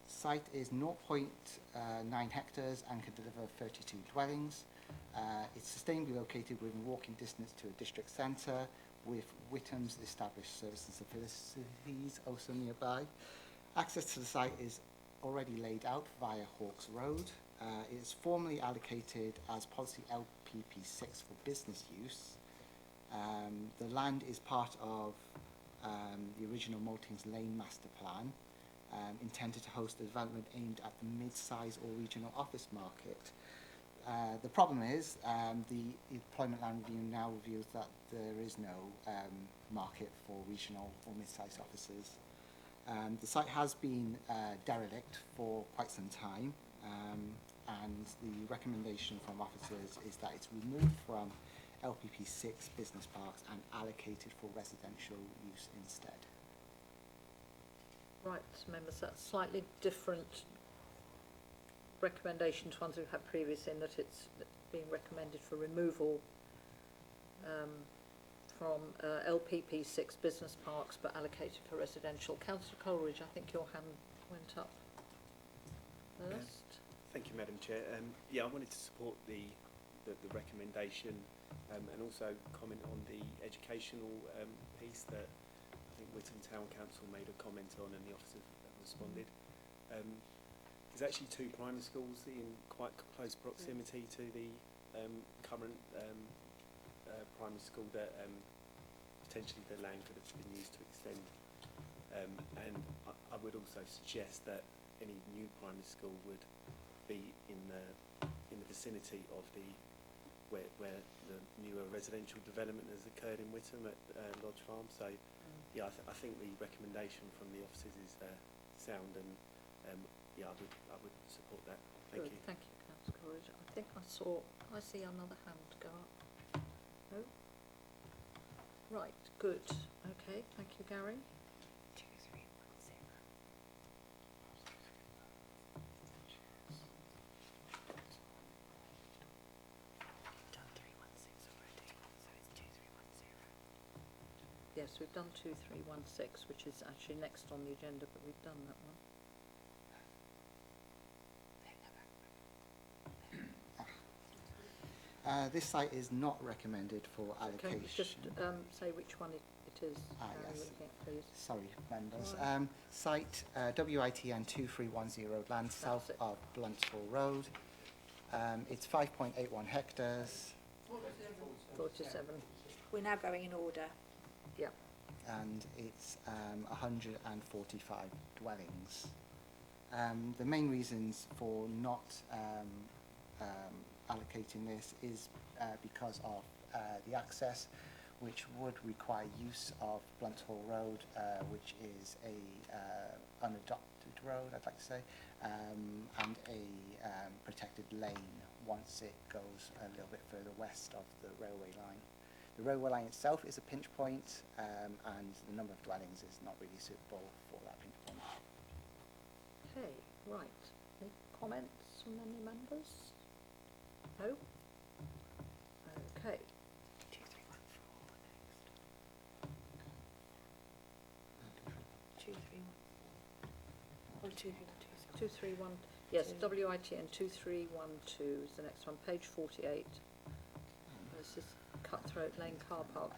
Site is 0.9 hectares and can deliver 32 dwellings. It's sustainably located within walking distance to a district centre, with Witham's established services and facilities also nearby. Access to the site is already laid out via Hawks Road. It is formally allocated as policy LPP6 for business use. The land is part of the original Maltings Lane master plan, intended to host a development aimed at the mid-size or regional office market. The problem is the employment land review now reveals that there is no market for regional or mid-size offices. The site has been derelict for quite some time, and the recommendation from officers is that it's removed from LPP6 business parks and allocated for residential use instead. Right, members, that's slightly different recommendation to ones we've had previously, in that it's being recommended for removal from LPP6 business parks, but allocated for residential. Councillor Coleridge, I think your hand went up. first. Thank you, Madam Chair. Yeah, I wanted to support the recommendation and also comment on the educational piece that I think Witham Town Council made a comment on and the officers have responded. There's actually 2 primary schools in quite close proximity to the current primary school that potentially the land could have been used to extend. And I would also suggest that any new primary school would be in the vicinity of where the newer residential development has occurred in Witham at Lodge Farm. So yeah, I think the recommendation from the officers is sound, and yeah, I would support that. Thank you. Thank you, Councillor Coleridge. I think I see another hand go up. No? Right, good. Okay, thank you, Gary. 2310. Done 316 already, so it's 2310. Yes, we've done 2316, which is actually next on the agenda, but we've done that one. This site is not recommended for Okay, allocation. just say which one it is. Yes. we're looking at, please. Sorry, members. Right. Site WITN 2310, land south of Bluntsville Road. It's 5.81 hectares. 47. We're now going in order. Yeah. And it's 145 dwellings. The main reasons for not allocating this is because of the access, which would require use of Bluntsville Road, which is a unadopted road, I'd like to say, and a protected lane once it goes a little bit further west of the railway line. The railway line itself is a pinch point, and the number of dwellings is not really suitable for that pinch point. Okay, right. Any comments from any members? No? Okay. 231. Yes, WITN 2312 is the next one, page 48. This is Cutthroat Lane Car Park.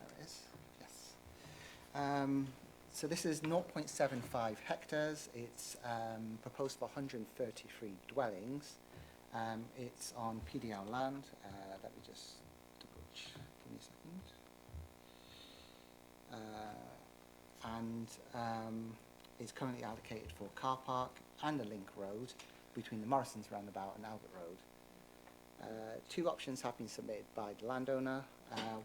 There it is, yes. So this is 0.75 hectares. It's proposed for 133 dwellings. It's on PDL land. Let me just give me a second. And it's currently allocated for car park and a link road between the Morrison's roundabout and Albert Road. 2 options have been submitted by the landowner,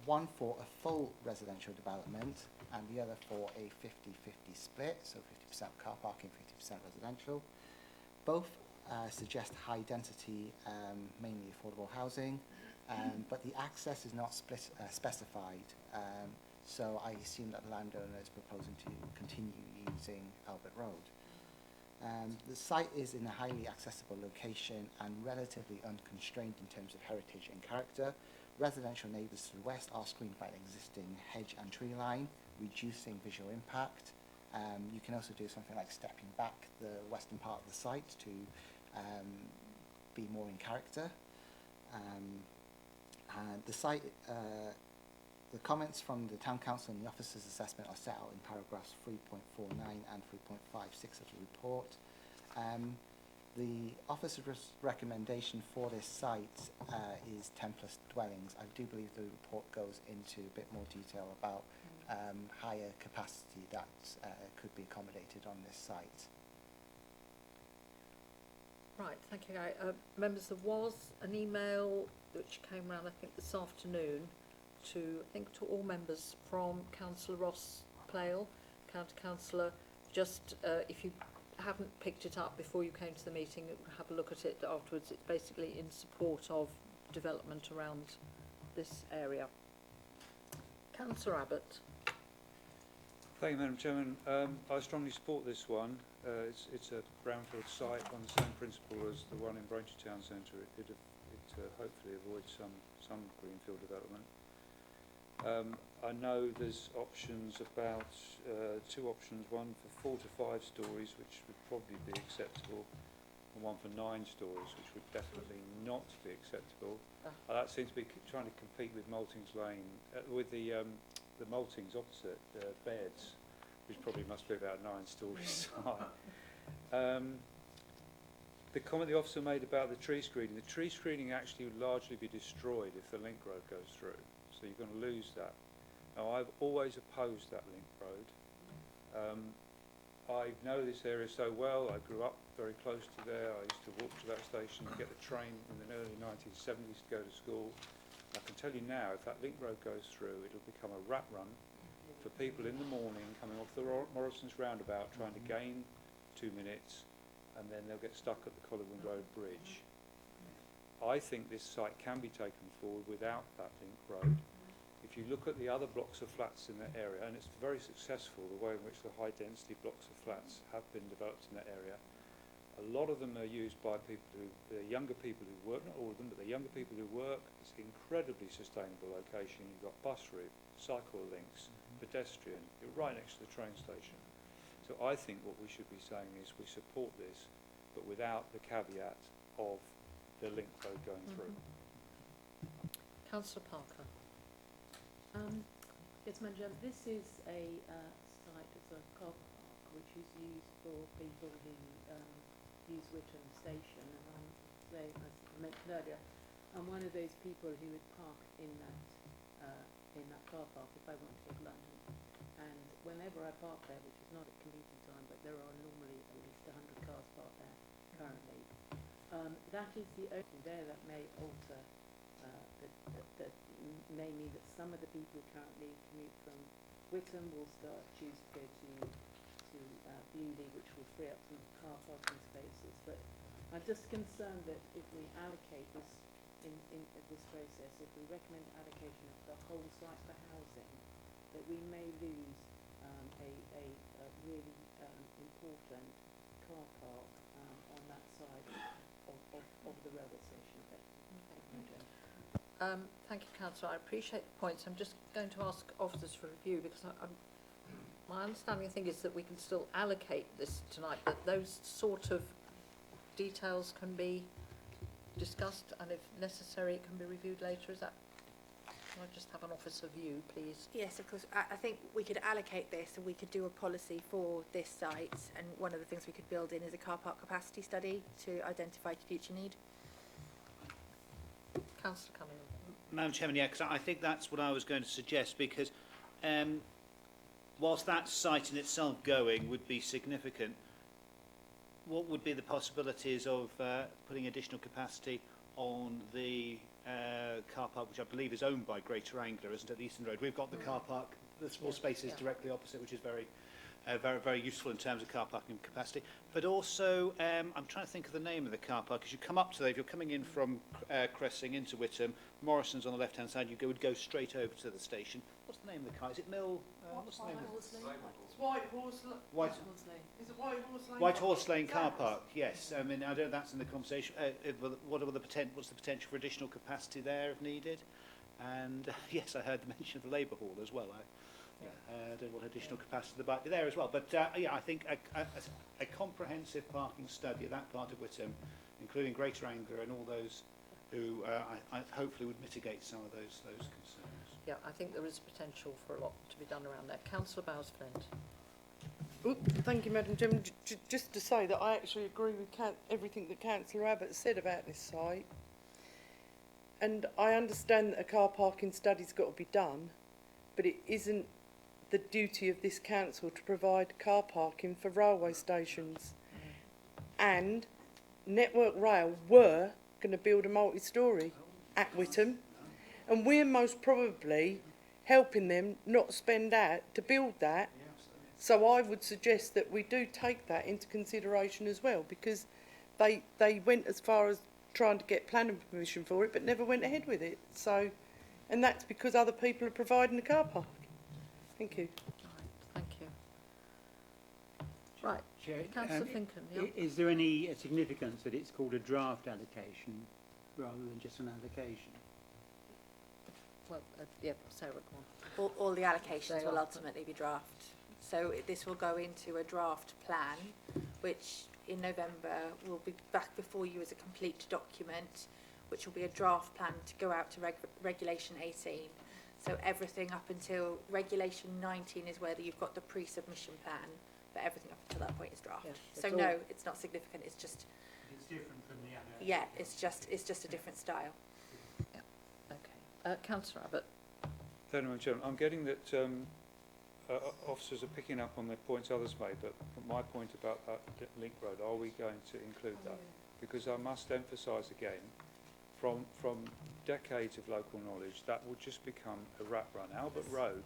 one for a full residential development and the other for a 50-50 split, so 50% car parking, 50% residential. Both suggest high density, mainly affordable housing, but the access is not specified, so I assume that the landowner is proposing to continue using Albert Road. The site is in a highly accessible location and relatively unconstrained in terms of heritage and character. Residential neighbours to the west are screened by an existing hedge and tree line, reducing visual impact. You can also do something like stepping back the western part of the site to be more in character. The site, the comments from the Town Council and the Officers' Assessment are set out in paragraphs 3.49 and 3.56 of the report. The Officer's recommendation for this site is 10 plus dwellings. I do believe the report goes into a bit more detail about higher capacity that could be accommodated on this site. Right, thank you, Gary. Members, there was an email which came round, I think, this afternoon to all members from Councillor Ross Plale, County Councillor. Just if you haven't picked it up before you came to the meeting, have a look at it afterwards. It's basically in support of development around this area. Councillor Abbott. Thank you, Madam Chairman. I strongly support this one. It's a brownfield site on the same principle as the one in Braintree Town Centre. It hopefully avoids some greenfield development. I know there's options about 2 options, one for 4 to 5 stories, which would probably be acceptable, and one for 9 stories, which would definitely not be acceptable. That seems to be trying to compete with Maltings Lane, with the Maltings opposite, beds, which probably must be about 9 stories high. The comment the officer made about the tree screening actually would largely be destroyed if the link road goes through, so you're going to lose that. Now, I've always opposed that link road. I know this area so well. I grew up very close to there. I used to walk to that station and get the train in the early 1970s to go to school. I can tell you now, if that link road goes through, it'll become a rat run for people in the morning coming off the Morrison's roundabout trying to gain 2 minutes, and then they'll get stuck at the Collingwood Road Bridge. I think this site can be taken forward without that link road. If you look at the other blocks of flats in that area, and it's very successful, the way in which the high density blocks of flats have been developed in that area, a lot of them are used by people who, the younger people who work, not all of them, but the younger people who work. It's an incredibly sustainable location. You've got bus route, cycle links, pedestrian, you're right next to the train station. So I think what we should be saying is we support this, but without the caveat of the link road going through. Councillor Parker. Yes, Madam Chair, this is a site, it's a car park which is used for people who use Witham station, and as I mentioned earlier, I'm one of those people who would park in that car park if I want to go to London, and whenever I park there, which is not at commuting time, but there are normally at least 100 cars parked there currently, that is the only thing there that may alter that may mean that some of the people who currently commute from Witham will choose to go to Bewley, which will free up some car parking spaces. But I'm just concerned that if we allocate this in this process, if we recommend allocation of the whole site for housing, that we may lose a really important car park on that side of the railway station. Thank you, Councillor. I appreciate the points. I'm just going to ask officers for review because my understanding, I think, is that we can still allocate this tonight, but those sort of details can be discussed, and if necessary, it can be reviewed later. Is that? Can I just have an officer view, please? Yes, of course. I think we could allocate this and we could do a policy for this site, and one of the things we could build in is a car park capacity study to identify future need. Councillor Cunningham. Madam Chairman, yeah, because I think that's what I was going to suggest, because whilst that site in itself going would be significant, what would be the possibilities of putting additional capacity on the car park, which I believe is owned by Greater Anglia, isn't it, the Eastern Road? We've got the car park, the small spaces directly opposite, which is very useful in terms of car parking capacity. But also, I'm trying to think of the name of the car park. As you come up to there, if you're coming in from Cressing into Witham, Morrison's on the left-hand side, you would go straight over to the station. What's the name of the car? Is it Mill? What's the name of it? It's White Horse Lane. Is it White Horse Lane? White Horse Lane car park, yes. I mean, I don't know if that's in the conversation. What's the potential for additional capacity there if needed? And yes, I heard the mention of the Labour Hall as well. I don't know what additional capacity there might be there as well. But yeah, I think a comprehensive parking study of that part of Witham, including Greater Anglia and all those who I hopefully would mitigate some of those concerns. Yeah, I think there is potential for a lot to be done around there. Councillor Bowes-Flint. Thank you, Madam Chairman. Just to say that I actually agree with everything that Councillor Abbott said about this site. And I understand that a car parking study's got to be done, but it isn't the duty of this council to provide car parking for railway stations. And Network Rail were going to build a multi-storey at Witham, and we're most probably helping them not spend out to build that. So I would suggest that we do take that into consideration as well, because they went as far as trying to get planning permission for it, but never went ahead with it. So, and that's because other people are providing the car park. Thank you. Thank you. Right, Chair, Councillor Finken. Yeah. Is there any significance that it's called a draft allocation rather than just an allocation? Well, yeah, Sarah, go on. All the allocations will ultimately be draft. So this will go into a draft plan, which in November, we'll be back before you as a complete document, which will be a draft plan to go out to Regulation 18. So everything up until Regulation 19 is where you've got the pre-submission plan, but everything up until that point is draft. Yeah, so no, it's not significant. It's just It's different from the other. yeah, it's just a different style. Okay. Councillor Abbott. Thank you, Madam Chairman. I'm getting that officers are picking up on the points others made, but my point about that link road, are we going to include that? Because I must emphasise again, from decades of local knowledge, that will just become a rat run. Albert Road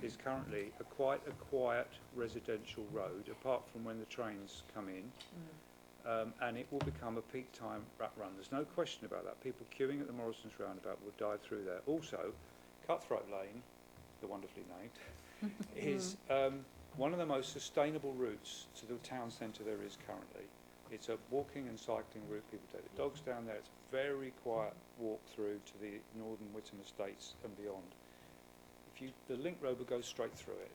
is currently quite a quiet residential road, apart from when the trains come in, and it will become a peak time rat run. There's no question about that. People queuing at the Morrison's roundabout will dive through there. Also, Cutthroat Lane, the wonderfully named, is one of the most sustainable routes to the town centre there is currently. It's a walking and cycling route. People take the dogs down there. It's a very quiet walk through to the northern Witham estates and beyond. The link road will go straight through it.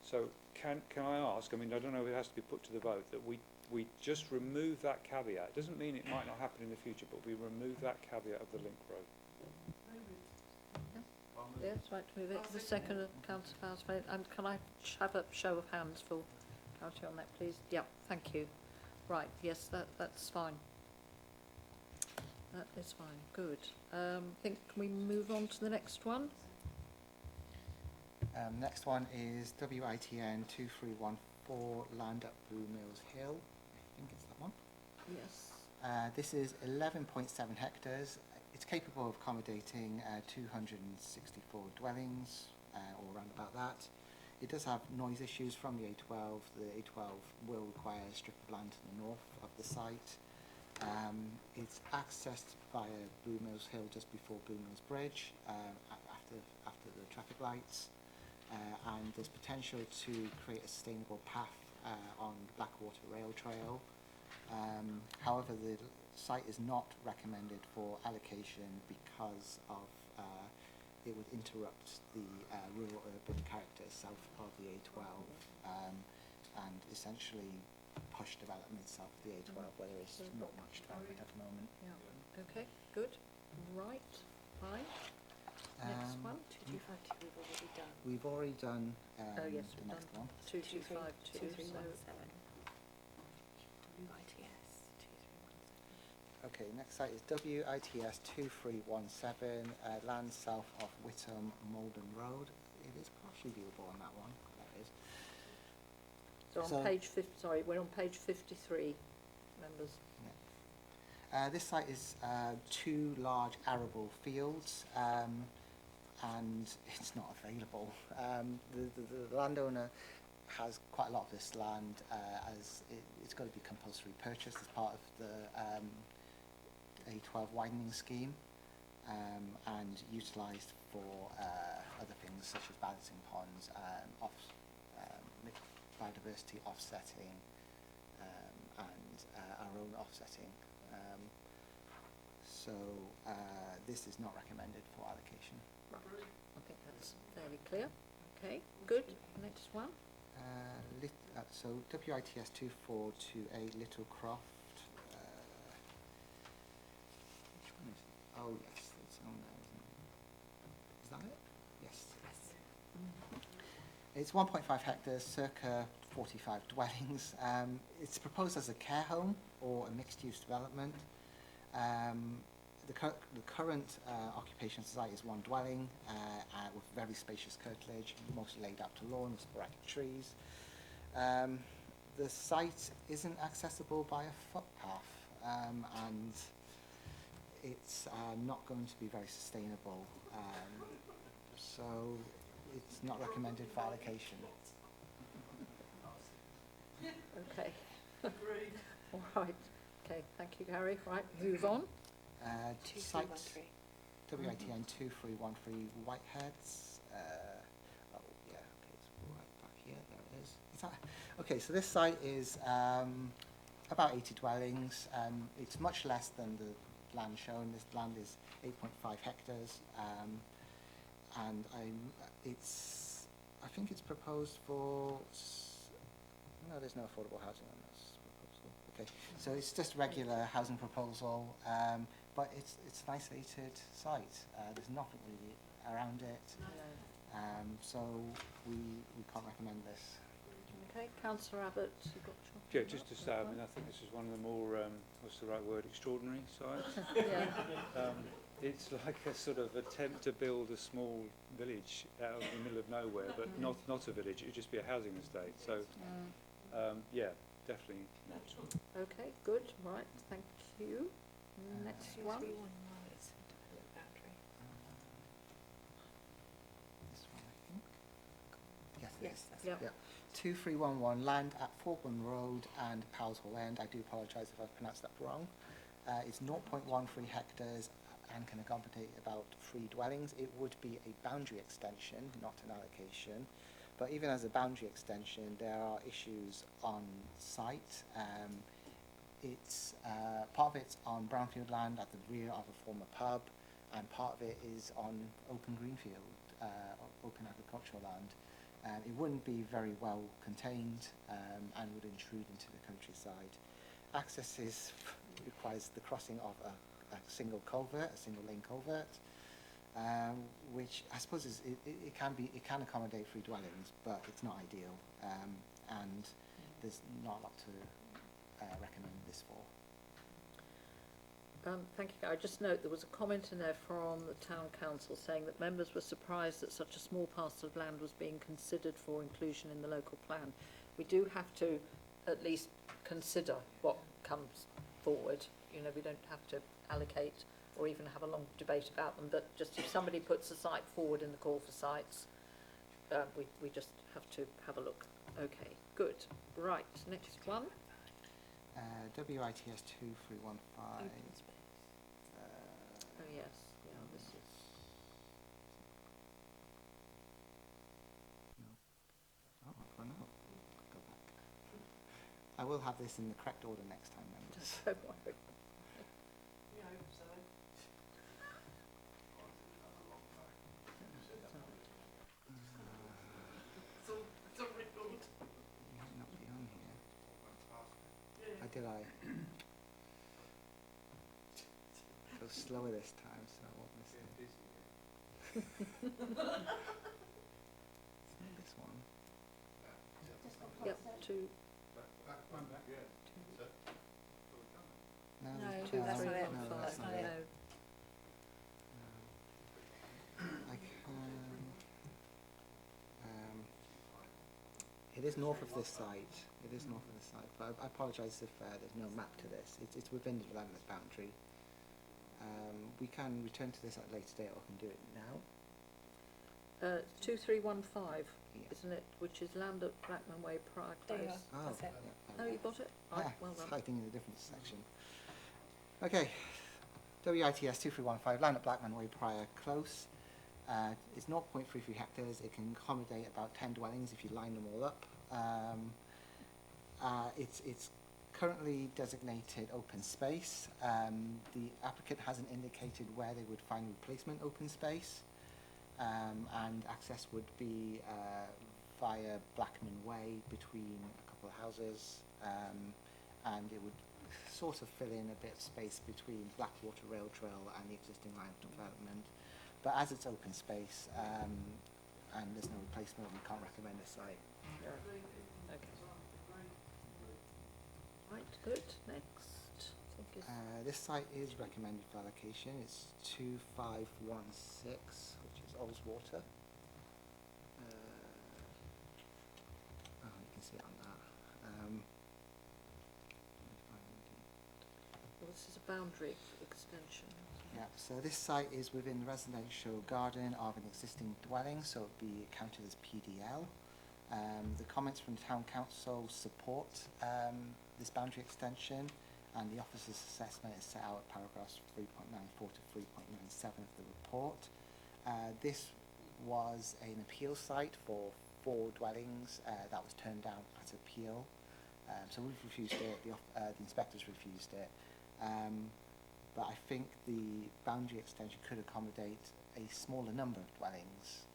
So can I ask, I mean, I don't know if it has to be put to the vote, that we just remove that caveat. It doesn't mean it might not happen in the future, but we remove that caveat of the link road. Yes, right to move it. The second of Councillor Fowles. And can I have a show of hands for clarity on that, please? Yeah, thank you. Right, yes, that's fine. That is fine. Good. Can we move on to the next one? Next one is WITN 2314 Land at Blue Mills Hill. I think it's that one. Yes. This is 11.7 hectares. It's capable of accommodating 264 dwellings, or around about that. It does have noise issues from the A12. The A12 will require a strip of land to the north of the site. It's accessed via Blue Mills Hill just before Blue Mills Bridge, after the traffic lights. And there's potential to create a sustainable path on the Blackwater Rail Trail. However, the site is not recommended for allocation because of it would interrupt the rural urban character south of the A12 and essentially push development south of the A12 where there is not much development at the moment. Yeah. Okay, good. Right, fine. Next one. 2252 We've already done Oh yes, the we've next done one. 2252. 2317. Okay, next site is WITS 2317, land south of Witham Malden Road. It is partially viewable on that one. That is. So on page 50, sorry, we're on page 53, members. Yeah. This site is two large arable fields, and it's not available. The landowner has quite a lot of this land as it's got to be compulsory purchased as part of the A12 widening scheme and utilised for other things such as balancing ponds, biodiversity offsetting and our own offsetting. So this is not recommended for allocation. Right. I think that's fairly clear. Okay, good. Next one. So WITS 2428 Little Croft. Which one is it? Oh yes, it's on there, isn't it? Is that it? Yes. It's 1.5 hectares, circa 45 dwellings. It's proposed as a care home or a mixed-use development. The current occupation of the site is one dwelling with very spacious curtilage, mostly laid out to lawn with sporadic trees. The site isn't accessible by a footpath, and it's not going to be very sustainable, so it's not recommended for allocation. Okay. All right. Okay, thank you, Gary. Right, move on. Site WITN 2313 Whiteheads. Oh yeah, okay, it's right back here. There it is. Is that, okay, so this site is about 80 dwellings. It's much less than the land shown. This land is 8.5 hectares, and I think it's proposed for. No, there's no affordable housing on this proposal. Okay, so it's just a regular housing proposal, but it's an isolated site. There's nothing really around it, so we can't recommend this. Okay, Councillor Abbott, you've got your... Yeah, just to say, I mean, I think this is one of the more, what's the right word, extraordinary sites. It's like a sort of attempt to build a small village out in the middle of nowhere, but not a village, it would just be a housing estate. So, yeah, definitely. Okay, good, right, thank you. Next one. This one, I think. Yes, that's Yep. yeah. 2311 land at Falkland Road and Powell's Hall End. I do apologise if I've pronounced that wrong. It's 0.13 hectares and can accommodate about 3 dwellings. It would be a boundary extension, not an allocation. But even as a boundary extension, there are issues on site. It's part of it's on brownfield land at the rear of a former pub, and part of it is on open greenfield, open agricultural land. It wouldn't be very well contained and would intrude into the countryside. Access requires the crossing of a single culvert, a single lane culvert, which I suppose it can accommodate 3 dwellings, but it's not ideal, and there's not a lot to recommend this for. Thank you. I just note there was a comment in there from the Town Council saying that members were surprised that such a small parcel of land was being considered for inclusion in the local plan. We do have to at least consider what comes forward. You know, we don't have to allocate or even have a long debate about them, but just if somebody puts a site forward in the call for sites, we just have to have a look. Okay, good. Right, next one. WITS 2315. Oh yes, yeah, this is... No. Oh, I've run out. Go back. I will have this in the correct order next time, members. Don't worry. Might not be on here. Did I? Go slower this time, so I won't miss it. It's not this one. Yep, two. No, No, there's that's two. not it. No, That's that's not not it. it. I can. It is north of this site. It is north of the site, but I apologise if there's no map to this. It's within the development boundary. We can return to this at a later date, or we can do it now. 2315, Yeah. isn't it? Which is land at Blackman Way, Prague There you Close. are. Oh, That's it. yeah, Oh, you got it? Right, well it's done. hiding in a different section. Okay, WITS 2315, land at Blackman Way, Prior Close. It's 0.33 hectares. It can accommodate about 10 dwellings if you line them all up. It's currently designated open space. The applicant hasn't indicated where they would find replacement open space, and access would be via Blackman Way between a couple of houses, and it would sort of fill in a bit of space between Blackwater Rail Trail and the existing line of development. But as it's open space and there's no replacement, we can't recommend this site. Okay. Right, good. Next. I think is This site is recommended for allocation. It's 2516, which is Oldswater. Oh, you can see it on that. well, this is a boundary extension. Yeah, so this site is within the residential garden of an existing dwelling, so it would be counted as PDL. The comments from Town Council support this boundary extension, and the officer's assessment is set out at paragraphs 3.94 to 3.97 of the report. This was an appeal site for 4 dwellings that was turned down at appeal. So we've refused it, the inspectors refused it. But I think the boundary extension could accommodate a smaller number of dwellings,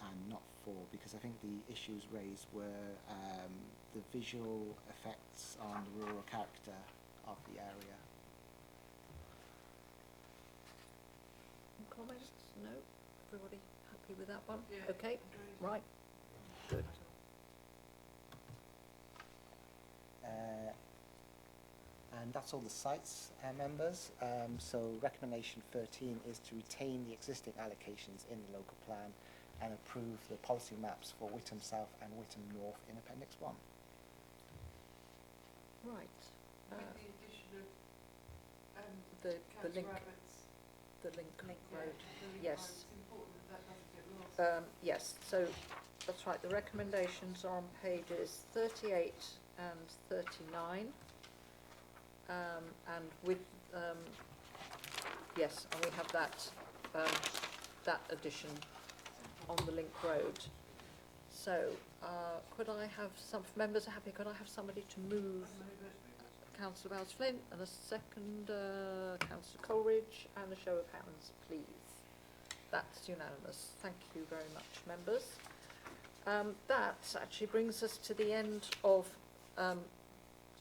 and not 4, because I think the issues raised were the visual effects on the rural character of the area. Comments? No? Everybody happy with that one? Yeah. Okay, right. Good. And that's all the sites, members. So recommendation 13 is to retain the existing allocations in the local plan and approve the policy maps for Witham South and Witham North in Appendix 1. Right. With the addition of The link, Rabbits. the link Yeah, road. the link Yes. road. It's important that doesn't get lost. Yes, so that's right. The recommendations are on pages 38 and 39. And with, yes, and we have that addition on the link road. So, could I have some, if members are happy, could I have somebody to move Councillor Bowles-Flint and a second, Councillor Coleridge, and a show of hands, please. That's unanimous. Thank you very much, members. That actually brings us to the end of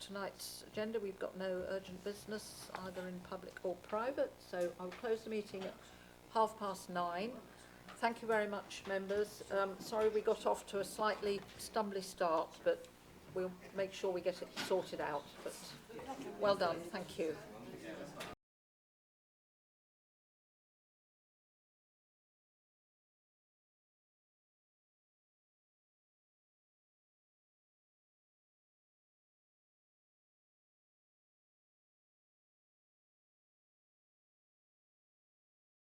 tonight's agenda. We've got no urgent business, either in public or private, so I'll close the meeting at 9:30. Thank you very much, members. Sorry we got off to a slightly stumbly start, but we'll make sure we get it sorted out. But well done, thank you.